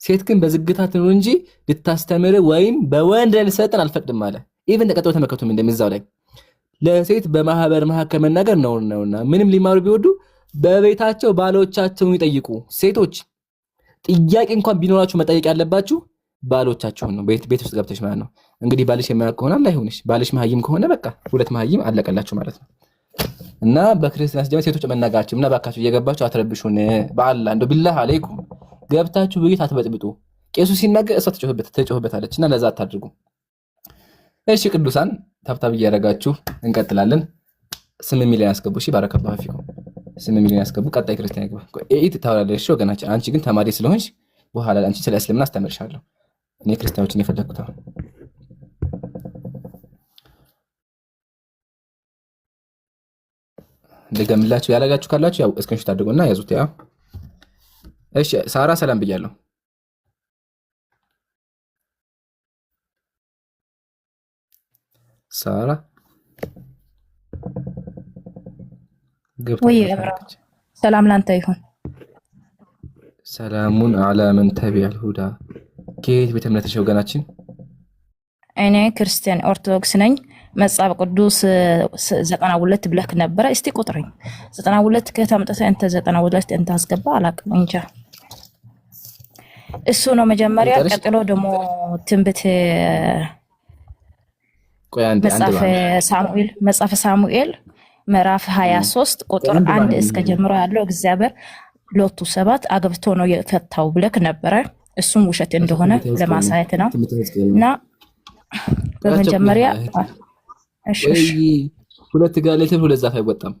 Speaker 2: ሴት ግን በዝግታ ትኖር እንጂ ልታስተምር ወይም በወንድ ላይ ልትሰለጥን አልፈቅድም አለ። ኢቨን ተቀጥሎ ተመከቱ ምን እንደሚል እዛው ላይ ለሴት በማህበር መካከል መናገር ነውና ምንም ሊማሩ ቢወዱ በቤታቸው ባሎቻቸውን ይጠይቁ። ሴቶች ጥያቄ እንኳን ቢኖራችሁ መጠየቅ ያለባችሁ ባሎቻችሁን ነው። ቤት ውስጥ ገብተሽ ማለት ነው። እንግዲህ ባልሽ የማያውቅ ከሆነ አላህ ይሁንሽ። ባልሽ መሀይም ከሆነ በቃ ሁለት መሀይም አለቀላችሁ ማለት ነው። እና በክርስቲያን ሲጀምር ሴቶች መናገራችሁ እና ባካችሁ እየገባችሁ አትረብሹን። በአላህ እንደው ቢላህ አለይኩም ገብታችሁ ቤት አትበጥብጡ። ቄሱ ሲናገር እሷ ትጮህበታለች እና ለዛ አታድርጉ። እሺ ቅዱሳን ታብታብ እያደረጋችሁ እንቀጥላለን። 8 ሚሊዮን ያስገቡ። እሺ ባረከላሁ ፊኩም 8 ሚሊዮን ያስገቡ። ቀጣይ ክርስቲያን ይገባ። ኤት ታወራለሽ ወገናችን። አንቺ ግን ተማሪ ስለሆንሽ በኋላ አንቺ ስለ እስልምና አስተምርሻለሁ። እኔ ክርስቲያኖችን የፈለኩት ነው። እንደገምላችሁ ያላጋችሁ ካላችሁ ያው እስክንሹት አድርጎና ያዙት። ያ እሺ ሳራ ሰላም ብያለሁ። ሳራ
Speaker 7: ወይ ሰላም ላንተ ይሁን።
Speaker 2: ሰላሙን አላ መን ተቢዐል ሁዳ። ከየት ቤተ እምነትሽ ወገናችን?
Speaker 7: እኔ ክርስቲያን ኦርቶዶክስ ነኝ። መጽሐፍ ቅዱስ 92 ብለክ ነበረ። እስቲ ቁጥርኝ 92 ከታምጠሰ እንተ 92 እንተ አስገባ አላቅም እንጃ። እሱ ነው መጀመሪያ። ቀጥሎ ደግሞ ትንቢት መጽሐፈ ሳሙኤል ምዕራፍ 23 ቁጥር 1 እስከ ጀምሮ ያለው እግዚአብሔር ሎቱ 7 አገብቶ ነው የፈታው ብለክ ነበረ። እሱም ውሸት እንደሆነ ለማሳየት ነው። እና በመጀመሪያ እሺ
Speaker 2: ሁለት ጋር ለተብ ሁለት ዛፍ አይወጣም።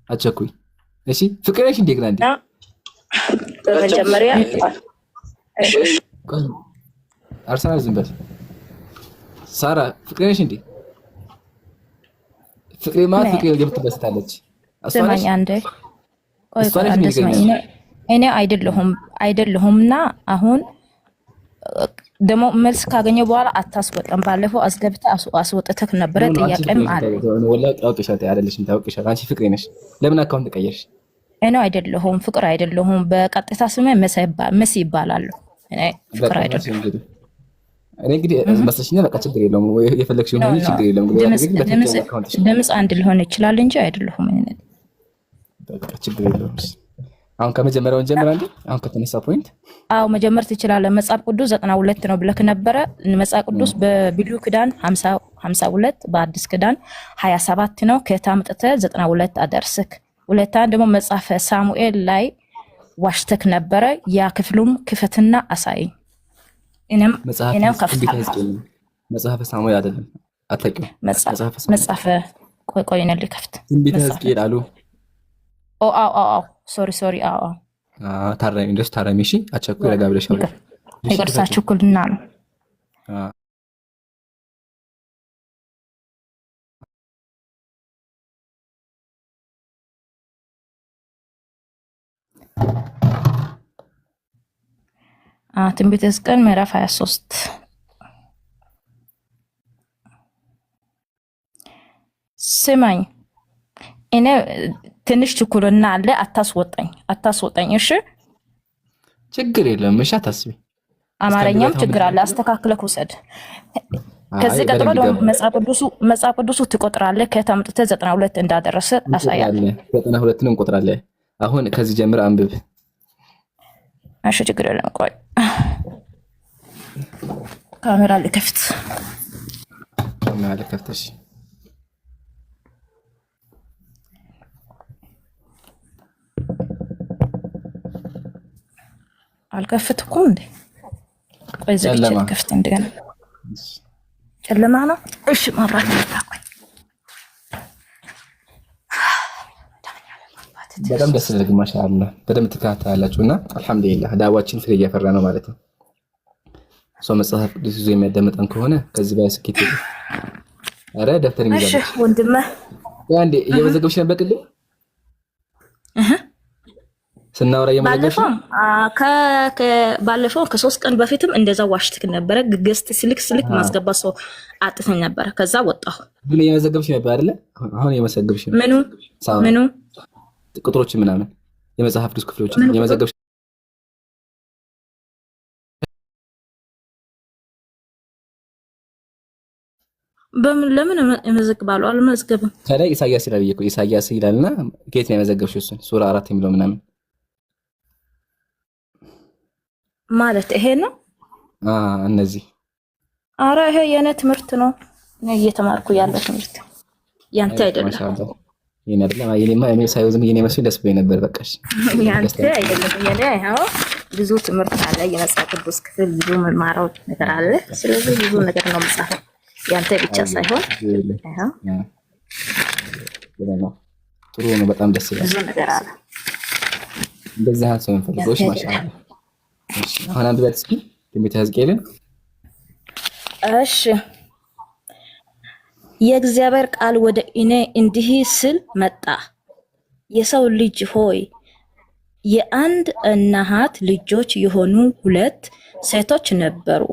Speaker 2: አቸኩይ እሺ ፍቅርሽ እንዴ ግና እንዴ
Speaker 7: በመጀመሪያ እሺ
Speaker 2: አርሰናል ዝም በል ሳራ ፍቅርሽ እንዴ ፍቅሬ ማለት ፍቅሬ የምትበስታለች
Speaker 7: አስማኝ አንዴ ቆይ አንደስማኝ እኔ አይደለሁምና አሁን ደሞ መልስ ካገኘ በኋላ አታስወጣም። ባለፈው አስገብታ አስወጥተክ ነበር። ጥያቄም አለ
Speaker 2: ወላሂ ታውቂሻት አይደለሽም? ታውቂሻት አንቺ ፍቅሬ ነሽ። ለምን አካውንት ተቀየርሽ?
Speaker 7: እኔ አይደለሁም ፍቅር አይደለሁም። በቀጥታ ስሜ መሲ ይባላል። እኔ ፍቅር አይደለሁም።
Speaker 2: እኔ እንግዲህ መስለሽኛ በቃ ችግር የለውም። የፈለግሽው ነው ችግር የለውም።
Speaker 7: ድምጽ አንድ ሊሆን ይችላል እንጂ አይደለሁም። እኔ
Speaker 2: በቃ ችግር የለውም። አሁን ከመጀመሪያው ጀምር አንዴ። አሁን ከተነሳ ፖይንት
Speaker 7: አው መጀመር ትችላለህ። መጽሐፍ ቅዱስ 92 ነው ብለክ ነበረ። መጽሐፍ ቅዱስ በብሉይ ኪዳን 52 በአዲስ ኪዳን 27 ነው። ከታምጥተ 92 አደርስክ። ሁለታን ደግሞ መጽሐፈ ሳሙኤል ላይ ዋሽተክ ነበረ። ያ ክፍሉም ክፈትና አሳይኝ። እኔም
Speaker 2: መጽሐፈ ሳሙኤል አይደለም አታውቂም?
Speaker 7: መጽሐፈ ቆይ ነው ልከፍት
Speaker 2: ትንቢተ ሕዝቅኤል አሉ።
Speaker 7: አዎ ሶሪ
Speaker 2: ታረሚ እንደስ ታረሚ። እሺ አቸኩይ ረጋ ብለሽ አውሪ።
Speaker 7: ይቅርታችሁ ኩልና ነው። ትንቢተ ሕዝቅኤል ምዕራፍ 23 ስማኝ። እኔ ትንሽ ችኩልና አለ። አታስወጣኝ። እሺ
Speaker 2: ችግር የለም። እሺ አታስቢ።
Speaker 7: አማርኛም ችግር አለ። አስተካክለህ ውሰድ። ከዚህ ቀጥሎ ደግሞ መጽሐፍ ቅዱሱ ትቆጥራለህ። ከታምጥተ 92 እንዳደረሰ አሳያለሁ።
Speaker 2: 92ን እንቆጥራለን። አሁን ከዚህ ጀምር አንብብ።
Speaker 7: እሺ ችግር የለም። ቆይ ካሜራ ልከፍት።
Speaker 2: ልከፍተሽ
Speaker 7: አልከፍትኩም እንዴ? ቆይ ዘግቼ ልከፍት እንደገና። ጨለማ ነው። እሺ ማብራት ታቆይ።
Speaker 2: በጣም ደስ ይላል። ማሻአላ በደንብ ተከታተላችሁና አልሐምዱሊላህ ዳዋችን ፍሬ እያፈራ ነው ማለት ነው። ሰው መጽሐፍ ቅዱስ ይዞ የሚያዳምጠን ከሆነ ከዚህ በላይ ስኬት የለም። አረ ደፍተር ይዘጋል።
Speaker 7: እሺ ወንድሜ
Speaker 2: አንዴ እየመዘገብሽ ነበር ቅድም ስናወራ የመዘገብሽ
Speaker 7: ባለፈው ከ3 ቀን በፊትም እንደዛ ዋሽትክ ነበረ። ገስት ስልክ ማስገባት ሰው አጥተኝ ነበረ። ከዛ ወጣሁ።
Speaker 2: ግን የመዘገብሽ ነበር አይደለ? አሁን የመዘገብሽ ነው።
Speaker 7: ምኑ
Speaker 2: ቁጥሮች ምናምን የመጽሐፍ ቅዱስ ክፍሎች የመዘገብሽ
Speaker 7: ለምን እመዘግባለሁ? አልመዘገብም።
Speaker 2: ከላይ ኢሳይያስ ይላል እኮ ኢሳይያስ ይላልና ከየት ነው የመዘገብሽው? እሱን ሱራ 4 የሚለው ምናምን
Speaker 7: ማለት ይሄ ነው።
Speaker 2: እነዚህ
Speaker 7: አረ ይሄ የኔ ትምህርት ነው። እኔ እየተማርኩ ያለ ትምህርት ያንተ አይደለም።
Speaker 2: የኔ አይደለም። የኔማ እኔ ሳይው ዝም የኔ መስሎኝ ደስ ብሎኝ ነበር። በቃሽ
Speaker 7: ያንተ አይደለም። የኔ ያው ብዙ ትምህርት አለ። የመጽሐፍ ቅዱስ ክፍል ብዙ መማራው ነገር አለ። ስለዚህ ብዙ ነገር ነው የምጻፈው። ያንተ ብቻ ሳይሆን
Speaker 2: ጥሩ ነው። በጣም ደስ ይላል።
Speaker 7: ብዙ ነገር አለ።
Speaker 2: እንደዚህ ሀሳብ እንፈልጎሽ ማሻአላ። እሺ አሁን አንድ በት እስኪ ትንቢተ ሕዝቅኤልን።
Speaker 7: እሺ የእግዚአብሔር ቃል ወደ እኔ እንዲህ ሲል መጣ። የሰው ልጅ ሆይ የአንድ እናት ልጆች የሆኑ 2 ሴቶች ነበሩ።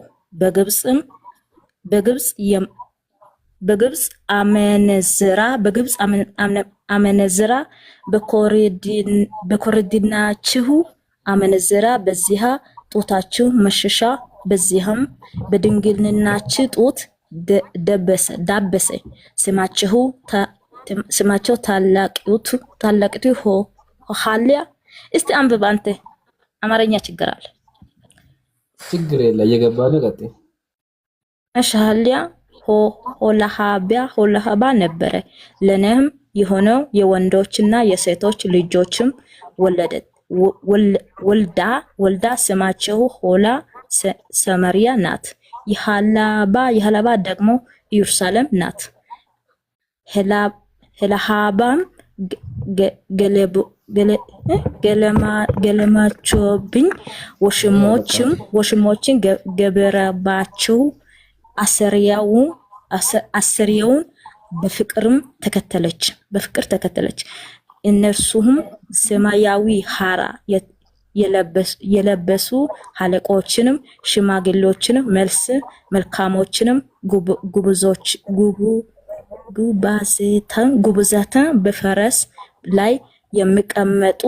Speaker 7: በግብጽ አመነዝራ በኮረድናችሁ አመነዝራ በዚያ ጡታችሁ መሸሻ በዚያም በድንግልናችሁ ጡት ዳበሰ። ስማቸው ታላቂቱ ሆሃልያ። እስቲ አንብብ አንተ። አማርኛ ችግር አለ።
Speaker 2: ችግር የለ እየገባ ነው። ቀጥይ።
Speaker 7: ሆሃልያ ሆላሃባ ነበረ። ለነህም የሆነው የወንዶችና የሴቶች ልጆችም ወልዳ ስማቸው ሆላ ሰማሪያ ናት። የሃላባ ደግሞ ኢየሩሳሌም ናት። ሄላሃባም ገለማቾብኝ ወሽሞችን ገበረባቸው። አስርያውን በፍቅር ተከተለች። እነርሱም ሰማያዊ ሐራ የለበሱ አለቆችንም ሽማግሌዎችንም መልካሞችንም ጉብዛትን በፈረስ ላይ የሚቀመጡ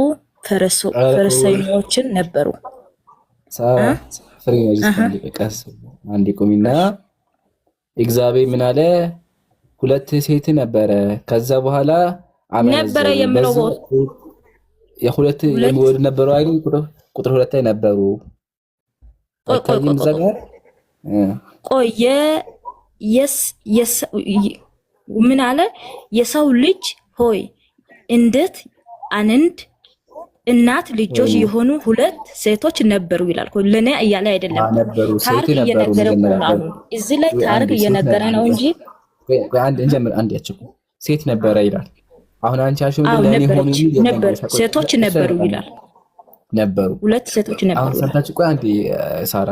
Speaker 7: ፈረሰኞችን ነበሩ።
Speaker 2: አንድ ቆሚና እግዚአብሔር ምን አለ? 2 ሴት ነበረ። ከዛ በኋላ
Speaker 7: ነበረ የምለው
Speaker 2: የሁለት የሚወድ ነበሩ አይደል? ቁጥር 2 ላይ ነበሩ።
Speaker 7: ምን አለ? የሰው ልጅ ሆይ እንዴት አንድ እናት ልጆች የሆኑ 2 ሴቶች ነበሩ ይላል። ለኔ እያለ አይደለም። ታሪክ እየነገረ ነው። እዚህ ላይ ታሪክ እየነገረ ነው እንጂ
Speaker 2: አንድ እንጀምር። አንድ ያችኩ ሴት ነበረ ይላል። አሁን አንቺ አሹ ለኔ ሆኑ
Speaker 7: ነበር ሴቶች ነበሩ ይላል።
Speaker 2: ነበሩ
Speaker 7: 2 ሴቶች ነበሩ።
Speaker 2: አሁን ሰምታችሁ ቆይ አንዴ ሳራ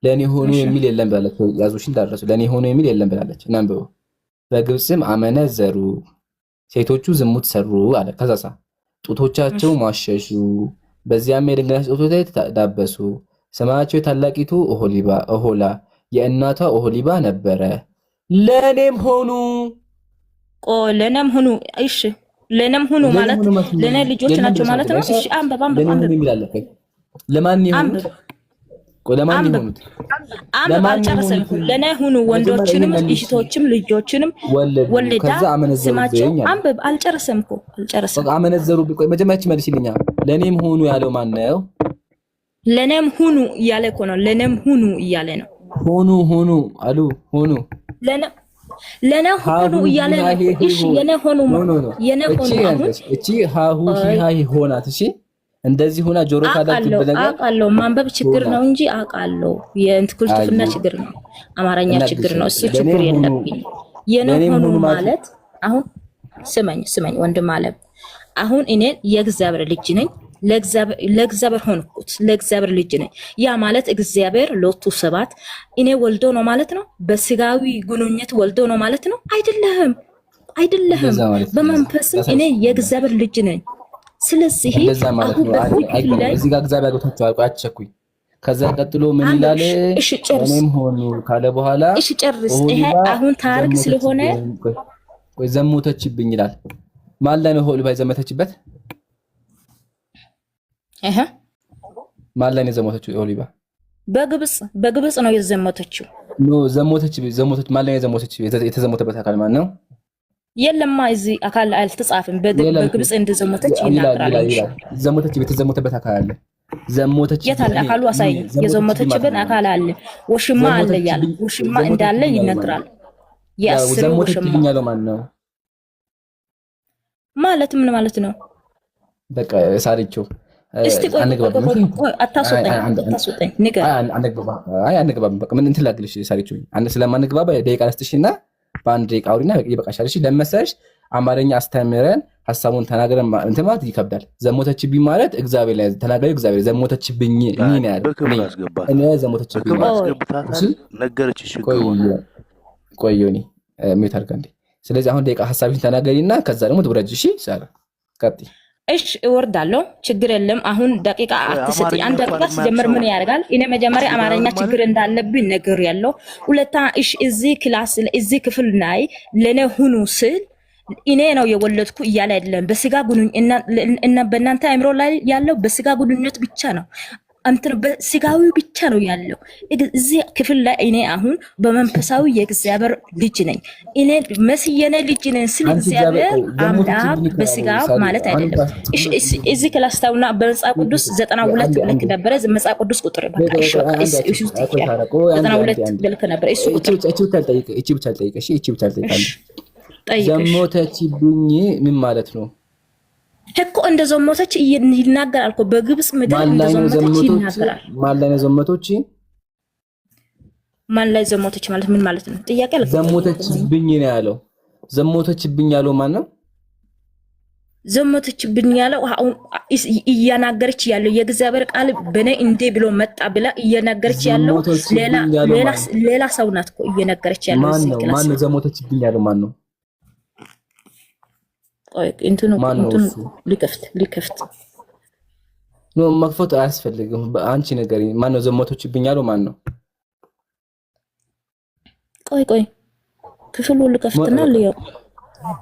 Speaker 2: ለኔ ሆኑ የሚል የለም ብላለች። ያዙሽን ዳረሱ ለኔ ሆኑ የሚል የለም ብላለች። እናንበው። በግብጽም አመነዘሩ ሴቶቹ ዝሙት ሰሩ አለ። ከዛሳ ጡቶቻቸው ማሸሹ በዚያም የድንግልናቸው ጡቶች ላይ ዳበሱ። ስማቸው ታላቂቱ ኦሆላ የእናቷ ኦሆሊባ ነበረ። ለኔም ሆኑ
Speaker 7: ለኔም ሆኑ። እሺ ለኔም ሆኑ ማለት ለኔ ልጆች ናቸው ማለት ነው። እሺ አንበባ
Speaker 2: ለማን ይሆኑት? ለማን ይሆኑት?
Speaker 7: አልጨረሰም። ለኔ ሆኑ ወንዶችንም እህቶችም ልጆችንም ወለዳ ስማቸው አንበብ አልጨረሰም እኮ
Speaker 2: አመነዘሩ። መጀመሪያ መልሽልኛ። ለኔም ሆኑ ያለው ማን ነው?
Speaker 7: ለኔም ሆኑ እያለ እኮ ነው። ለኔም ሆኑ እያለ ነው።
Speaker 2: ሆኑ አሉ ሆኑ
Speaker 7: ለኔ ሆኑ እያለ ነው። እሺ የኔ ሆኑ
Speaker 2: እቺ ሃሁ ሃይ ሆናት። እሺ እንደዚህ ሆና ጆሮ ካዳችሁ በለጋ
Speaker 7: አውቃለሁ። ማንበብ ችግር ነው እንጂ አውቃለሁ። የእንትኩልቱና ችግር ነው፣ አማርኛ ችግር ነው። እሱ ችግር የለብኝ። የኔ ሆኑ ማለት አሁን ስመኝ ወንድም አለ። አሁን እኔ የእግዚአብሔር ልጅ ነኝ። ለእግዚአብሔር ሆንኩት። ለእግዚአብሔር ልጅ ነኝ። ያ ማለት እግዚአብሔር ሎቱ ሰባት እኔ ወልዶ ነው ማለት ነው። በስጋዊ ግንኙነት ወልዶ ነው ማለት ነው። አይደለም። በመንፈስም እኔ የእግዚአብሔር ልጅ ነኝ። ስለዚህ
Speaker 2: እንደዛ ማለት
Speaker 7: አሁን
Speaker 2: ነው።
Speaker 7: በዚህ ክፍል ላይ
Speaker 2: እዚህ ጋር እግዚአብሔር አግብቷቸዋል። ቆይ አትቸኩኝ። ከዛ ቀጥሎ ምን ይላል?
Speaker 7: እሺ ጨርስ፣
Speaker 2: እኔም ሆኑ ካለ በኋላ
Speaker 7: እሺ ጨርስ። ይሄ አሁን ታሪክ ስለሆነ
Speaker 2: ቆይ ዘሞተችብኝ ይላል። ማን ላይ ነው ኦሊባ የዘመተችበት? ማን ላይ ነው የዘሞተችው ኦሊባ?
Speaker 7: በግብጽ ነው የዘሞተችው።
Speaker 2: ኖ ዘሞተች ማን ላይ ነው የዘሞተችው? የተዘሞተበት አካል ማን ነው?
Speaker 7: የለማ እዚህ አካል አልተጻፈም። በግብጽ እንደዘሞተች ይናገራል።
Speaker 2: የተዘሞተበት አካል አለ። ዘሞተች
Speaker 7: የታለ አካሉ? አሳይ። የዘሞተችበት አካል አለ። ወሽማ አለ ያለ ወሽማ እንዳለ ይነግራል። ያስሩ ወሽማ
Speaker 2: ያለው ማን ነው
Speaker 7: ማለት ምን ማለት ነው?
Speaker 2: በቃ ሳሪቸው
Speaker 7: እስቲ ቆይ አታስወጣኝ ንገር።
Speaker 2: አንግባባ በቃ ምን እንትን ላግልሽ ሳሪቸው ስለማንግባባ ደቂቃ አነስትሽና በአንድ ደቂቃ አውሪና ይበቃሻል። እሺ ለመሰለሽ አማርኛ አስተምረን ሐሳቡን ተናግረን እንትን ማለት ይከብዳል። ዘሞተችብኝ ማለት እግዚአብሔር ላይ ተናገረ። እግዚአብሔር ዘሞተችብኝ ምን ያለው እኔ ዘሞተችብኝ
Speaker 8: ነገረችሽ።
Speaker 2: ቆይ ዮኒ ሜት አድርጋ እንዴ። ስለዚህ አሁን ደቂቃ ሐሳብሽን ተናገሪና ከዛ ደግሞ ትብረጅ። እሺ ሳራ ቀጥይ።
Speaker 7: እሺ እወርዳለሁ፣ ችግር የለም። አሁን ደቂቃ አትሰጪ። አንድ ደቂቃ ሲጀምር ምን ያደርጋል? እኔ መጀመሪያ አማርኛ ችግር እንዳለብኝ ነገር ያለው ሁለታ እሺ፣ እዚህ ክላስ እዚህ ክፍል ላይ ለኔ ሁኑ ስል እኔ ነው የወለድኩ እያለ አይደለም። በስጋ ግንኙነት በእናንተ አእምሮ ላይ ያለው በስጋ ግንኙነት ብቻ ነው። እንትን በስጋዊ ብቻ ነው ያለው። እዚህ ክፍል ላይ እኔ አሁን በመንፈሳዊ የእግዚአብሔር ልጅ ነኝ። እኔ መስየኔ ልጅ ነኝ ስለ እግዚአብሔር አምላክ በስጋ ማለት አይደለም። እዚህ ክላስታውና በመጽሐፍ ቅዱስ 92 ልክ ነበረ። መጽሐፍ ቅዱስ ቁጥር በቃ እሺ፣ እሺ 92 ልክ ነበረ። እሱ ቁጥር
Speaker 2: እቺ ብቻ ጠይቀ። እሺ እቺ ብቻ ጠይቃለሁ። ዘሞተችብኝ ምን ማለት ነው
Speaker 7: እኮ? እንደ ዘሞተች ይናገራል እኮ በግብጽ ምድር እንደ ዘሞተች ይናገራል።
Speaker 2: ማን ላይ ነው ዘሞተች?
Speaker 7: ማን ላይ ዘሞተች ማለት ምን ማለት ነው? ጥያቄ አለ።
Speaker 2: ዘሞተችብኝ ነው ያለው። ዘሞተችብኝ ያለው ማን ነው?
Speaker 7: ዘሞተችብኝ ያለው እያናገረች ያለው የእግዚአብሔር ቃል በኔ እንዴ ብሎ መጣ ብላ እያናገረች ያለው ሌላ ሰው ናት እኮ እየነገረች ያለው።
Speaker 2: ማን ነው ዘሞተችብኝ ያለው ማን ነው?
Speaker 7: እንትኑ ሊከፍት
Speaker 2: ነው። መክፈት አያስፈልግም። አንቺ ነገር ማን ነው ዘሞተችብኝ ያለው ማን ነው?
Speaker 7: ቆይ ክፍሉ ልከፍትና ልየው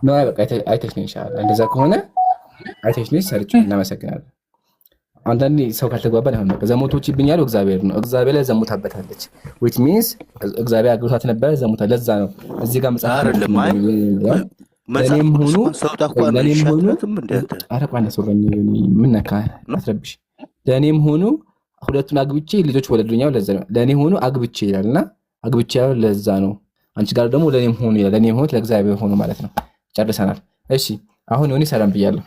Speaker 2: ነው። በቃ አይተሽ ነው ኢንሻአላህ። እንደዛ ከሆነ አይተሽ ነው ሰርጭ። እናመሰግናለን። አንዳንዴ ሰው ካልተግባባ ነው በቃ ዘሞተችብኝ ያለው እግዚአብሔር ነው። እግዚአብሔር ላይ ዘሞታበታለች which means እግዚአብሔር አግብቷት ነበር ዘሞታ። ለዛ ነው እዚህ ጋር መጽሐፍ
Speaker 8: አይደለም
Speaker 2: ለኔም ሆኖ ምን ነካ አትረብሽ። ለኔም ሆኖ ሁለቱን አግብቼ ልጆች ወለዱኛው። ለዛ ነው ለኔ ሆኖ አግብቼ ይላልና አግብቼ ያለው ለዛ ነው። አንቺ ጋር ደግሞ ለኔም ሆኖ ይላል። ለኔም ሆኖ ለእግዚአብሔር ሆኖ ማለት ነው። ጨርሰናል። እሺ አሁን ዮኒ ሰላም ብያለሁ።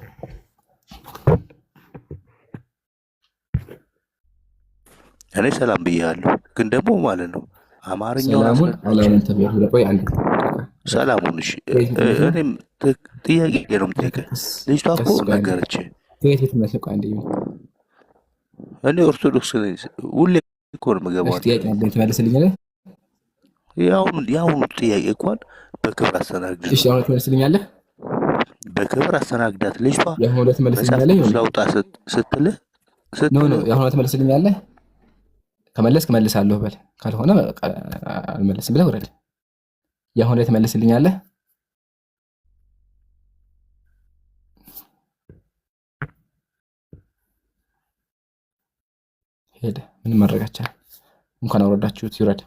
Speaker 8: እኔ ሰላም ብያለሁ፣ ግን ደግሞ ማለት ነው አማርኛው
Speaker 2: ሰላሙን አላምን ተብሎ ቆይ አንዴ
Speaker 8: ሰላሙን እሺ፣ እኔም ጥያቄ ነው የምጠይቀህ። ልጅቷ እኮ ነገረች። እኔ ኦርቶዶክስ ነኝ፣ ሁሌ እኮ ነው የምገባው።
Speaker 2: ትመልስልኛለህ?
Speaker 8: የአሁኑ ጥያቄ እንኳን በክብር አስተናግዳት።
Speaker 2: እሺ አሁን ትመልስልኛለህ?
Speaker 8: በክብር አስተናግዳት። ልጅቷ
Speaker 2: የአሁኑ ትመልስልኛለህ?
Speaker 8: ለውጣ ስትልህ
Speaker 2: ኖ የአሁኑ ትመልስልኛለህ? ከመለስክ መልሳለሁ በል፣ ካልሆነ አልመለስም ብለህ ውረድ። የአሁኑ ትመልስልኛለህ? ሄደ። ምን ማድረጋቻል? እንኳን አወረዳችሁት ይውረድ።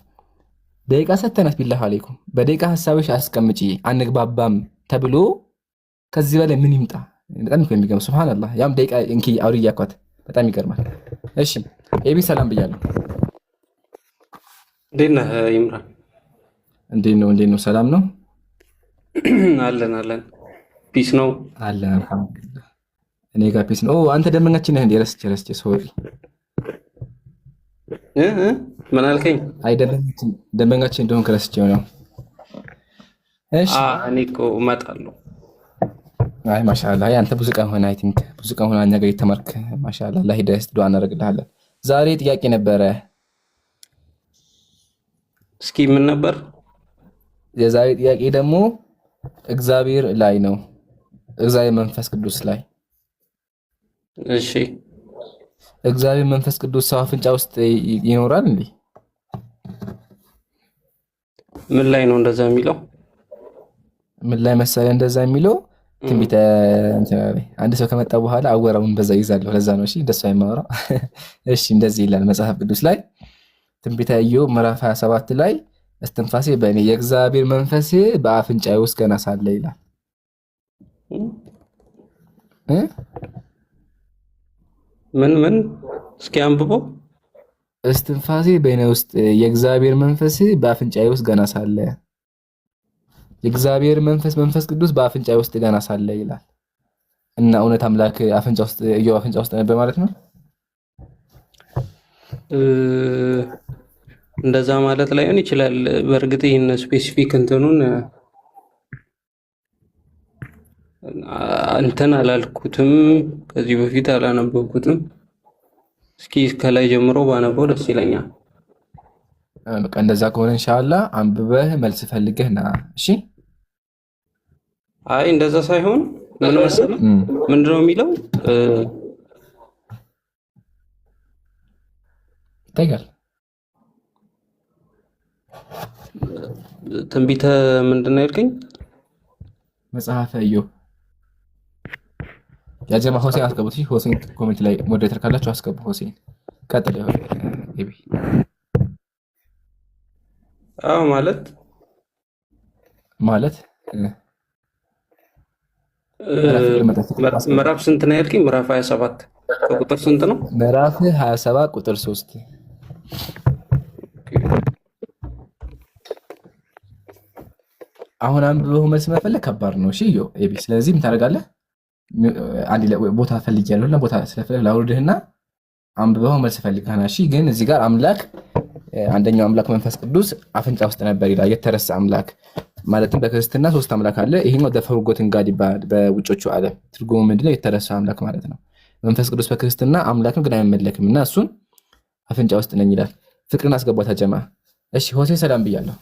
Speaker 2: ደቂቃ ሰተናት ቢላህ አለይኩም። በደቂቃ ሐሳብሽ አስቀምጪ። አንግባባም ተብሎ ከዚህ በላይ ምን ይምጣ? በጣም የሚገርም ሱብሃንአላህ። ያም ደቂቃ እንኪ አውሪ ያኳት በጣም ይገርማል። እሺ ኤቢ ሰላም ብያለሁ።
Speaker 9: እንዴት ነህ ይምራን?
Speaker 2: እንዴት ነው? ሰላም ነው?
Speaker 9: አለን ፒስ ነው
Speaker 2: አለን አልሐምዱሊላህ። እኔ ጋር ፒስ ነው። አንተ ደመኛችን ነህ እንዴ? ረስቼ ሶሪ።
Speaker 9: ምን አልከኝ?
Speaker 2: አይ ደመኛችን እንደሆንክ ረስቼው ነው። እሺ
Speaker 9: እኔ እኮ እመጣለሁ።
Speaker 2: አይ ማሻአላህ። አይ አንተ ብዙ ቀን ሆነ፣ አይ ቲንክ ብዙ ቀን ሆነ እኛ ጋር የተማርክ። ማሻአላህ አላህ ሂዳየት ዱዓ እናደርግልሃለን። ዛሬ ጥያቄ ነበረ።
Speaker 9: እስኪ ምን ነበር?
Speaker 2: የዛሬ ጥያቄ ደግሞ እግዚአብሔር ላይ ነው፣ እግዚአብሔር መንፈስ ቅዱስ ላይ
Speaker 9: እሺ
Speaker 2: እግዚአብሔር መንፈስ ቅዱስ ሰው አፍንጫ ውስጥ ይኖራል እንዴ?
Speaker 9: ምን ላይ ነው እንደዛ የሚለው?
Speaker 2: ምን ላይ መሰለ እንደዛ የሚለው ትንቢተ አንድ ሰው ከመጣ በኋላ አወራውን በዛ ይዛለሁ። ለዛ ነው እሺ እንደሱ አይማወራው። እሺ እንደዚህ ይላል መጽሐፍ ቅዱስ ላይ ትንቢተ ኢዮብ ምዕራፍ 27 ላይ እስትንፋሴ በእኔ የእግዚአብሔር መንፈስ በአፍንጫዬ ውስጥ ገና ሳለ ይላል።
Speaker 9: ምን እስኪ አንብቦ
Speaker 2: እስትንፋሴ በእኔ ውስጥ የእግዚአብሔር መንፈስ በአፍንጫዬ ውስጥ ገና ሳለ የእግዚአብሔር መንፈስ ቅዱስ በአፍንጫዬ ውስጥ ገና ሳለ ይላል። እና እውነት አምላክ አፍንጫ ውስጥ ኢዮብ አፍንጫ ውስጥ ነበር ማለት ነው?
Speaker 9: እንደዛ ማለት ላይሆን ይችላል። በእርግጥ ይህን ስፔሲፊክ እንትኑን እንትን አላልኩትም፣ ከዚህ በፊት አላነበብኩትም። እስኪ ከላይ ጀምሮ ባነበው ደስ ይለኛል።
Speaker 2: በቃ እንደዛ ከሆነ ኢንሻአላህ አንብበህ መልስ ፈልገህ ና። እሺ
Speaker 9: አይ እንደዛ ሳይሆን ምን መሰለህ ምንድነው የሚለው
Speaker 2: ይታያል።
Speaker 9: ትንቢተ ምንድነው ያልከኝ?
Speaker 2: መጽሐፈ ኢዮብ ያጀማ ሁሴን አስገቡት። እሺ ሁሴን ኮሜንት ላይ ሞዴሬተር ካላችሁ አስገቡ። ሁሴን ቀጥል። ኤቢ ማለት
Speaker 9: ምዕራፍ ስንት ነው ያልከኝ? ምዕራፍ 27 ቁጥር ስንት ነው?
Speaker 2: ምዕራፍ 27 ቁጥር 3 አሁን አንብበው መልስ መፈለግ ከባድ ነው። እሺ ኤቢ ስለዚህ ምን ታደርጋለህ? አንድ ቦታ ፈልጊያለሁና ቦታ ስለፈለግ ላውርድህና አንብበው መልስ ፈልግሃና። እሺ ግን እዚህ ጋር አምላክ አንደኛው አምላክ መንፈስ ቅዱስ አፍንጫ ውስጥ ነበር ይላል። የተረሳ አምላክ ማለትም በክርስትና ሶስት አምላክ አለ። ይሄኛው the forgotten God ይባላል በውጮቹ ዓለም። ትርጉሙ ምንድነው? የተረሳ አምላክ ማለት ነው። መንፈስ ቅዱስ በክርስትና አምላክ ነው ግን አይመለክም እና እሱን አፍንጫ ውስጥ ነኝ ይላል። ፍቅርን አስገባታ ጀማ። እሺ ሆሴ ሰላም ብያለሁ።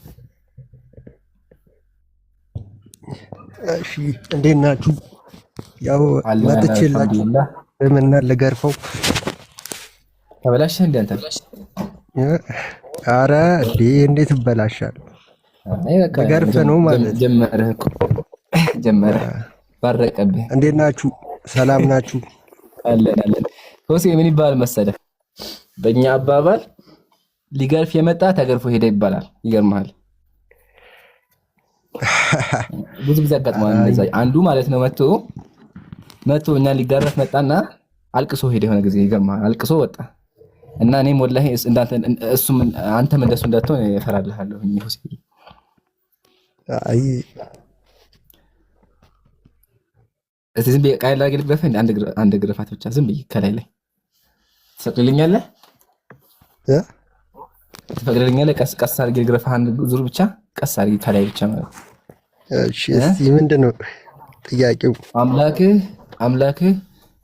Speaker 10: እሺ እንዴት ናችሁ? ያው መጥቼላችሁ በመና ለገርፈው
Speaker 2: ተበላሽ እንዴ አንተ?
Speaker 10: አረ እንዴት ይበላሻል?
Speaker 2: አይ በቃ
Speaker 10: ገርፈ ነው ማለት
Speaker 2: ጀመረ ባረቀብህ።
Speaker 10: እንዴት ናችሁ? ሰላም ናችሁ?
Speaker 2: አለን። ሆሴ ምን ይባል መሰለህ? በእኛ አባባል ሊገርፍ የመጣ ተገርፎ ሄደ ይባላል። ይገርምሃል? ብዙ ጊዜ አጋጥሟል እንደዛ። አንዱ ማለት ነው መጥቶ እኛን ሊጋረፍ መጣና አልቅሶ ሄደ። የሆነ ጊዜ ይገርምሃል? አልቅሶ ወጣ እና እኔም ወላሂ እንዳንተ እሱም አንተም እንደሱ እንዳትሆን እፈራልሃለሁ። ሆሴ
Speaker 10: አይ
Speaker 2: እስቲ ዝም ብዬ ቃል ላይ ልግረፍ አንድ ግረፋት ብቻ ዝም ብዬ ከላይ ላይ ትፈቅድልኛለህ? ትፈቅድልኛለህ? ቀስ አድርጌ ልግረፍህ አንድ ዙር ብቻ ቀስ አድርጌ ከላይ ብቻ ማለት።
Speaker 10: እሺ እስቲ ምንድነው ጥያቄው?
Speaker 2: አምላክህ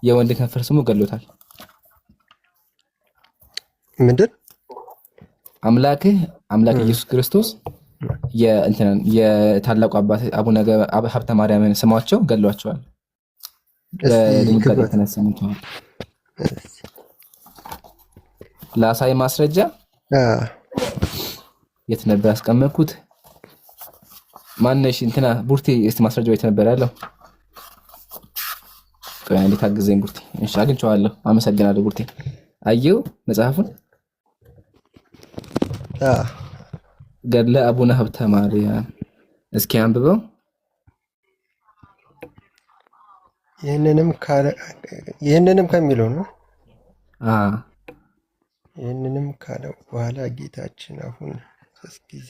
Speaker 2: የወንድ ከንፈር ስሙ ገሎታል።
Speaker 10: ምንድን
Speaker 2: አምላክ ኢየሱስ ክርስቶስ የታላቁ አባት አቡነ ሀብተ ማርያምን ስሟቸው ገሏቸዋል። በድንጋጤ የተነሳ ሞተዋል። ለአሳይ ማስረጃ የት ነበር ያስቀመጥኩት? ማነሽ እንትና ቡርቴ እስቲ ማስረጃው የት ነበር ያለው? ቆይ አንዴ ታግዘኝ ቡርቴ። እሺ አግኝቼዋለሁ። አመሰግናለሁ ቡርቴ። አየው መጽሐፉን ገድለ አቡነ ሀብተ ማርያም እስኪ አንብበው።
Speaker 10: ይህንንም ከሚለው ነው። ይህንንም ካለው በኋላ ጌታችን አሁን ሶስት ጊዜ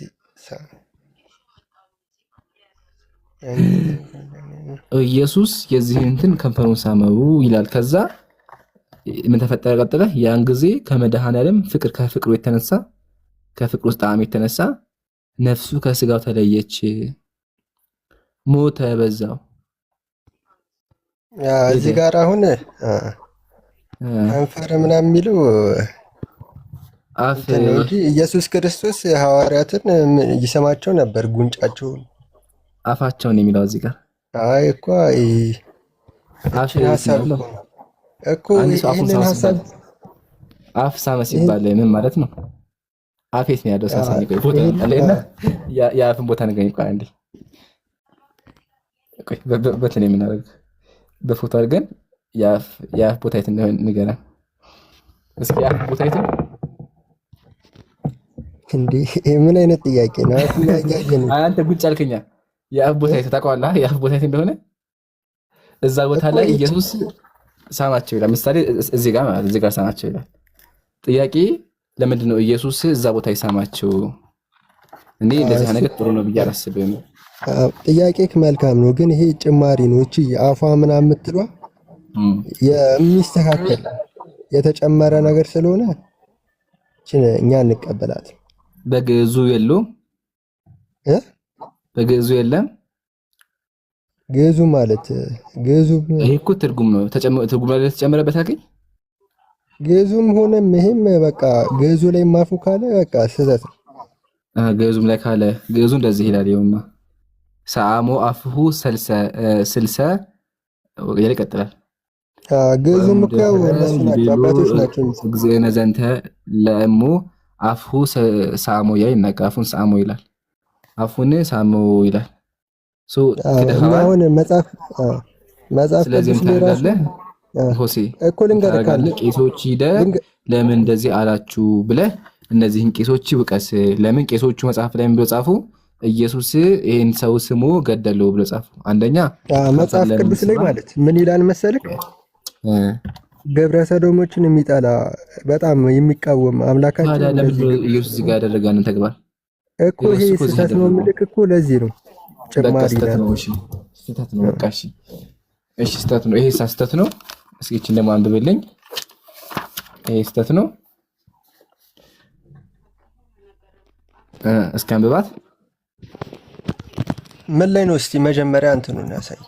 Speaker 2: ኢየሱስ የዚህ እንትን ከንፈሩን ሳመው ይላል። ከዛ ምን ተፈጠረ? ቀጥለ ያን ጊዜ ከመድኃኔዓለም ከፍቅሩ የተነሳ ከፍቅሩ ውስጥ ጣዕም የተነሳ ነፍሱ ከስጋው ተለየች፣ ሞተ፣ በዛው።
Speaker 10: እዚህ ጋር አሁን ከንፈር ምናምን የሚለው
Speaker 2: አፍ
Speaker 10: እንጂ ኢየሱስ ክርስቶስ ሐዋርያትን ይሰማቸው ነበር ጉንጫቸውን
Speaker 2: አፋቸውን የሚለው እዚህ ጋር
Speaker 10: አይ እኮ እኮ ይሄንን ሐሳብ
Speaker 2: አፍ ሳመ ሲባል ምን ማለት ነው? አፌት ነው ያለው ሳሳኝ ቆይ ፎቶ አለና የአፍን ቦታ ነገኝ ቆይ አንዴ ቆይ በተኔ ምን አደረግ በፎቶ አድርገን የአፍ ቦታ የት እንደሆነ ንገራ እስኪ የአፍ ቦታ የት ነው
Speaker 10: እንዴ? ምን አይነት ጥያቄ ነው?
Speaker 2: አንተ ጉጭ አልከኛ። የአፍ ቦታ የት ታውቀዋለህ? የአፍ ቦታ የት እንደሆነ እዛ ቦታ ላይ ኢየሱስ ሳማቸው ይላል። ምሳሌ እዚህ ጋር ማለት እዚህ ጋር ሳማቸው ይላል። ጥያቄ ለምንድን ነው ኢየሱስ እዛ ቦታ ይሳማቸው? እንዴ እንደዚህ ነገር ጥሩ ነው ብዬ አላስብም።
Speaker 10: ጥያቄክ መልካም ነው፣ ግን ይሄ ጭማሪ ነው። እቺ አፏ ምናምን የምትሏ የሚስተካከል የተጨመረ ነገር ስለሆነ እኛ እንቀበላት።
Speaker 2: በግዕዙ የለውም በግዕዙ የለም።
Speaker 10: ግዕዙ ማለት ግዕዙ
Speaker 2: ይሄ እኮ ትርጉም ነው። ትርጉም ላይ ተጨመረበት አገኝ
Speaker 10: ግዕዙም ሆነም ይሄም በቃ ግዕዙ ላይ ማፉ ካለ በቃ ስህተት ነው።
Speaker 2: ግዕዙም ላይ ካለ ግዕዙ እንደዚህ ይላል። ይኸውማ ሰአሞ አፍሁ ስልሰ ይቀጥላል።
Speaker 10: ግዕዙም እኮ እነሱ ናቸው አባቶች ናቸው።
Speaker 2: እግዚእነ ዘንተ ለእሙ አፍሁ ሰአሞ ይነቃፉን ሰአሞ ይላል። አፉን ሳሞ ይላል።
Speaker 10: አሁን መጽሐፍ
Speaker 2: ስለዚህ ታደርጋለህ ሆሴ
Speaker 10: እኮ ልንገርካለ
Speaker 2: ቄሶች ሂደህ ለምን እንደዚህ አላችሁ ብለህ እነዚህን ቄሶች ውቀስ። ለምን ቄሶቹ መጽሐፍ ላይ ብሎ ጻፉ? ኢየሱስ ይሄን ሰው ስሙ ገደለው ብሎ ጻፉ። አንደኛ
Speaker 10: መጽሐፍ ቅዱስ ላይ ማለት ምን ይላል መሰለህ? ግብረ ሰዶሞችን የሚጠላ በጣም የሚቃወም አምላካችን
Speaker 2: ኢየሱስ እዚህ ጋር ያደረጋንን ተግባር
Speaker 10: እኮ ይሄ ስህተት ነው ምልክ እኮ ለዚህ ነው ጭማሪ
Speaker 2: ነው። እሺ ስህተት ነው በቃ እሺ ስህተት ነው። ይሄ ስህተት ነው። እስኪ እቺን ደግሞ አንብብልኝ። ይሄ ስህተት ነው። እስኪ አንብባት።
Speaker 10: ምን ላይ ነው? እስቲ መጀመሪያ እንትኑን ያሳይ።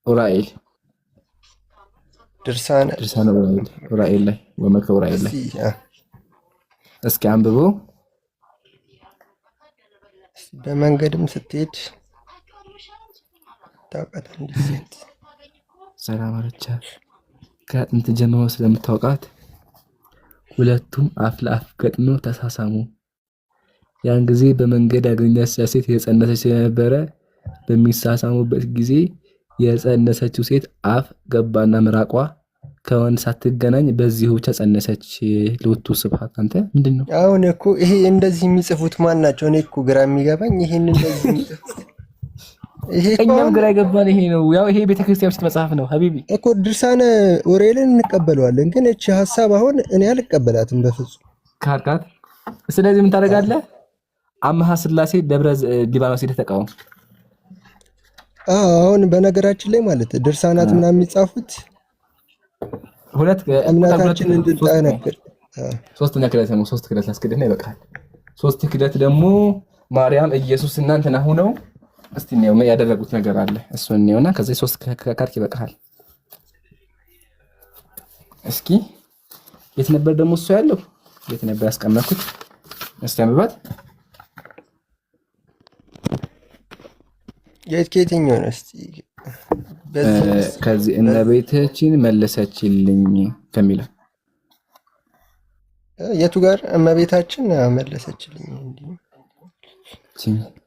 Speaker 2: ኡራኤል
Speaker 10: ድርሳነ
Speaker 2: ኡራኤል ላይ ወመከ ኡራኤል ላይ እስኪ አንብቦ።
Speaker 10: በመንገድም ስትሄድ ታውቃታለህ።
Speaker 2: ሰላም አለቻ ከጥንት ጀምሮ ስለምታውቃት ሁለቱም አፍ ለአፍ ገጥመው ተሳሳሙ። ያን ጊዜ በመንገድ ያገኛት ሴት የጸነሰች ስለነበረ በሚሳሳሙበት ጊዜ የጸነሰችው ሴት አፍ ገባና ምራቋ ከወንድ ሳትገናኝ በዚሁ ብቻ ጸነሰች። ለወጡ ስብሐት። አንተ ምንድነው
Speaker 10: አሁን እኮ ይሄ እንደዚህ የሚጽፉት ማን ናቸው? እኔ እኮ ግራ የሚገባኝ ይሄን እንደዚህ የሚጽፉት
Speaker 2: እኛም ግራ ይገባል። ይሄ ነው ያው ይሄ ቤተክርስቲያን ውስጥ መጽሐፍ ነው ሀቢቢ
Speaker 10: እኮ ድርሳነ ኡራኤልን እንቀበለዋለን፣ ግን እቺ ሐሳብ አሁን እኔ አልቀበላትም በፍጹም
Speaker 2: ካርካት። ስለዚህ ምን ታደርጋለህ? አምሃ ስላሴ ደብረ ሊባኖስ ሄደህ ተቃወም።
Speaker 10: አሁን በነገራችን ላይ ማለት ድርሳናት ምናምን የሚጻፉት
Speaker 2: ሁለት
Speaker 10: እምነታችን እንድንጠነክር
Speaker 2: ሶስተኛ ክደት ነው። ሶስት ክደት ላስክድና ይበቃል። ሶስት ክደት ደግሞ ማርያም ኢየሱስ እናንተና ሆነው እስቲ ነው ያደረጉት ነገር አለ። እሱን ነውና ከዚህ ሶስት ካርክ ይበቃል። እስኪ የት ነበር ደግሞ እሱ ያለው? የት ነበር ያስቀመጥኩት? እስቲ አንብባት።
Speaker 10: የትኛው ነው? እስቲ
Speaker 2: ከዚህ እመቤታችን መለሰችልኝ ከሚለው
Speaker 10: የቱ ጋር እመቤታችን መለሰችልኝ?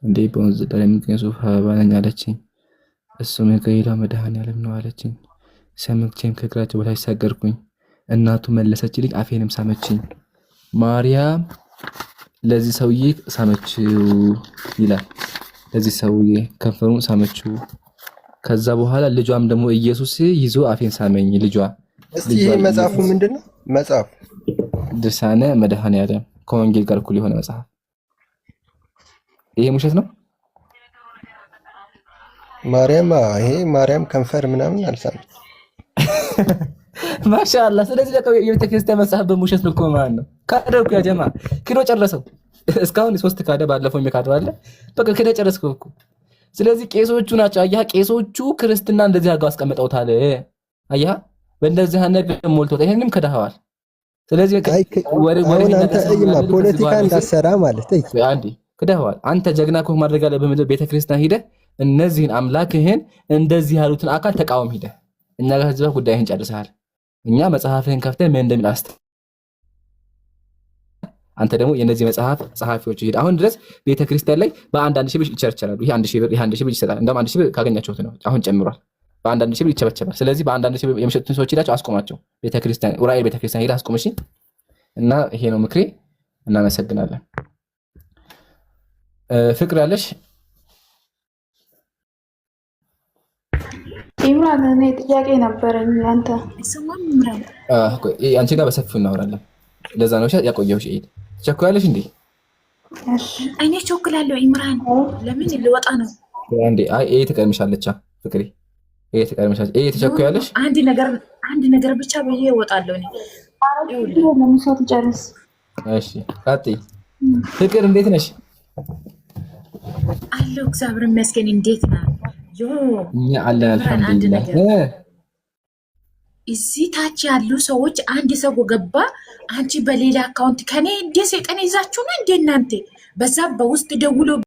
Speaker 2: እንዴ በወንዝ ዳር የሚገኝ ሱፍ አበባ ነኝ አለችኝ። እሱም የገሊላ መድኃኔዓለም ነው አለችኝ። ሰምቼም ከእግራቸው በታች ሰገድኩኝ። እናቱ መለሰችልኝ፣ አፌንም ሳመችኝ። ማርያም ለዚህ ሰውዬ ሳመችው ይላል። ለዚህ ሰውዬ ከንፈሩን ሳመችው። ከዛ በኋላ ልጇም ደግሞ ኢየሱስ ይዞ አፌን ሳመኝ። ልጇ
Speaker 10: እስቲ ይሄ መጽሐፉ ምንድነው? መጽሐፉ
Speaker 2: ድርሳነ መድኃኔዓለም ከወንጌል ጋር እኩል የሆነ መጽሐፍ። ይሄ ውሸት ነው።
Speaker 10: ይሄ ማርያም ከንፈር ምናምን አልሳመች።
Speaker 2: ማሻአላ። ስለዚህ ለቀው የቤተ ክርስቲያን መጽሐፍ በሙሸት ነው ማለት ነው። ካደረኩ ያ ጀማ ክዶ ጨረሰው። እስካሁን ሶስት ካደ፣ ባለፈው የሚካደው አለ። በቃ ክደ ጨረስከው እኮ። ስለዚህ ቄሶቹ ናቸው። አያ ቄሶቹ ክርስትና እንደዚህ አድርገው አስቀምጠውታል። አያ በእንደዚህ ነገር ሞልቶታል። ይሄንም ከዳኸዋል። ስለዚህ ወሬ
Speaker 10: ፖለቲካ እንዳሰራ ማለት
Speaker 2: አንዴ ክደኸዋል። አንተ ጀግና ኮ ማድረግ አለ በመድረክ ቤተክርስቲያን ሄደህ እነዚህን አምላክህን እንደዚህ ያሉትን አካል ተቃወም ሄደህ እኛ ጋር ህዝብ ጉዳይህን ጨርሰሃል። እኛ መጽሐፍህን ከፍተን ምን እንደሚል አንተ ደግሞ የነዚህ መጽሐፍ ጸሐፊዎች ይሄድ አሁን ድረስ ቤተክርስቲያን ላይ በአንድ ሺህ ብር ይቸርቸራሉ። ይሄ 1000 ብር፣ ይሄ 1000 ብር ይሰጣል። እንደውም 1000 ብር ካገኛችሁት ነው አሁን ጨምሯል። በአንድ ሺህ ብር ይቸበቸባል። ስለዚህ በአንድ ሺህ ብር የሚሸጡትን ሰዎች ሄዳችሁ አስቆማቸው። ቤተክርስቲያን ኡራኤል ቤተክርስቲያን ሄዳ አስቆምሽ እና ይሄ ነው ምክሬ። እናመሰግናለን። ፍቅር ያለሽ
Speaker 11: ኢምራን እኔ ጥያቄ ነበረኝ አንተ
Speaker 2: አንቺ ጋር በሰፊው እናወራለን። ለዛ ነው ያቆየሁሽ። እሄድ ትቸኩያለሽ እንዴ?
Speaker 1: እኔ ቸኩላለሁ ኢምራን። ለምን ልወጣ ነው
Speaker 2: እንዴ? አይ እሄድ ትቀድምሻለች። ፍቅሬ እሄድ ትቀድምሻለች። እሄድ ትቸኩያለሽ?
Speaker 1: አንድ ነገር ብቻ ብዬ እወጣለሁ እኔ።
Speaker 11: ለምሳት ጨርስ።
Speaker 2: እሺ ቀጥይ። ፍቅር እንዴት ነሽ?
Speaker 1: አለሁ እግዚአብሔር ይመስገን። እንዴት ነህ?
Speaker 2: እኛ አለን አልሐምዱሊላህ።
Speaker 1: እዚህ ታች ያሉ ሰዎች አንድ ሰው ገባ፣ አንቺ በሌላ አካውንት ከኔ እንደ ሰይጣን ይዛችሁ ነው እንደ እናንተ በዛ በውስጥ ደውሎ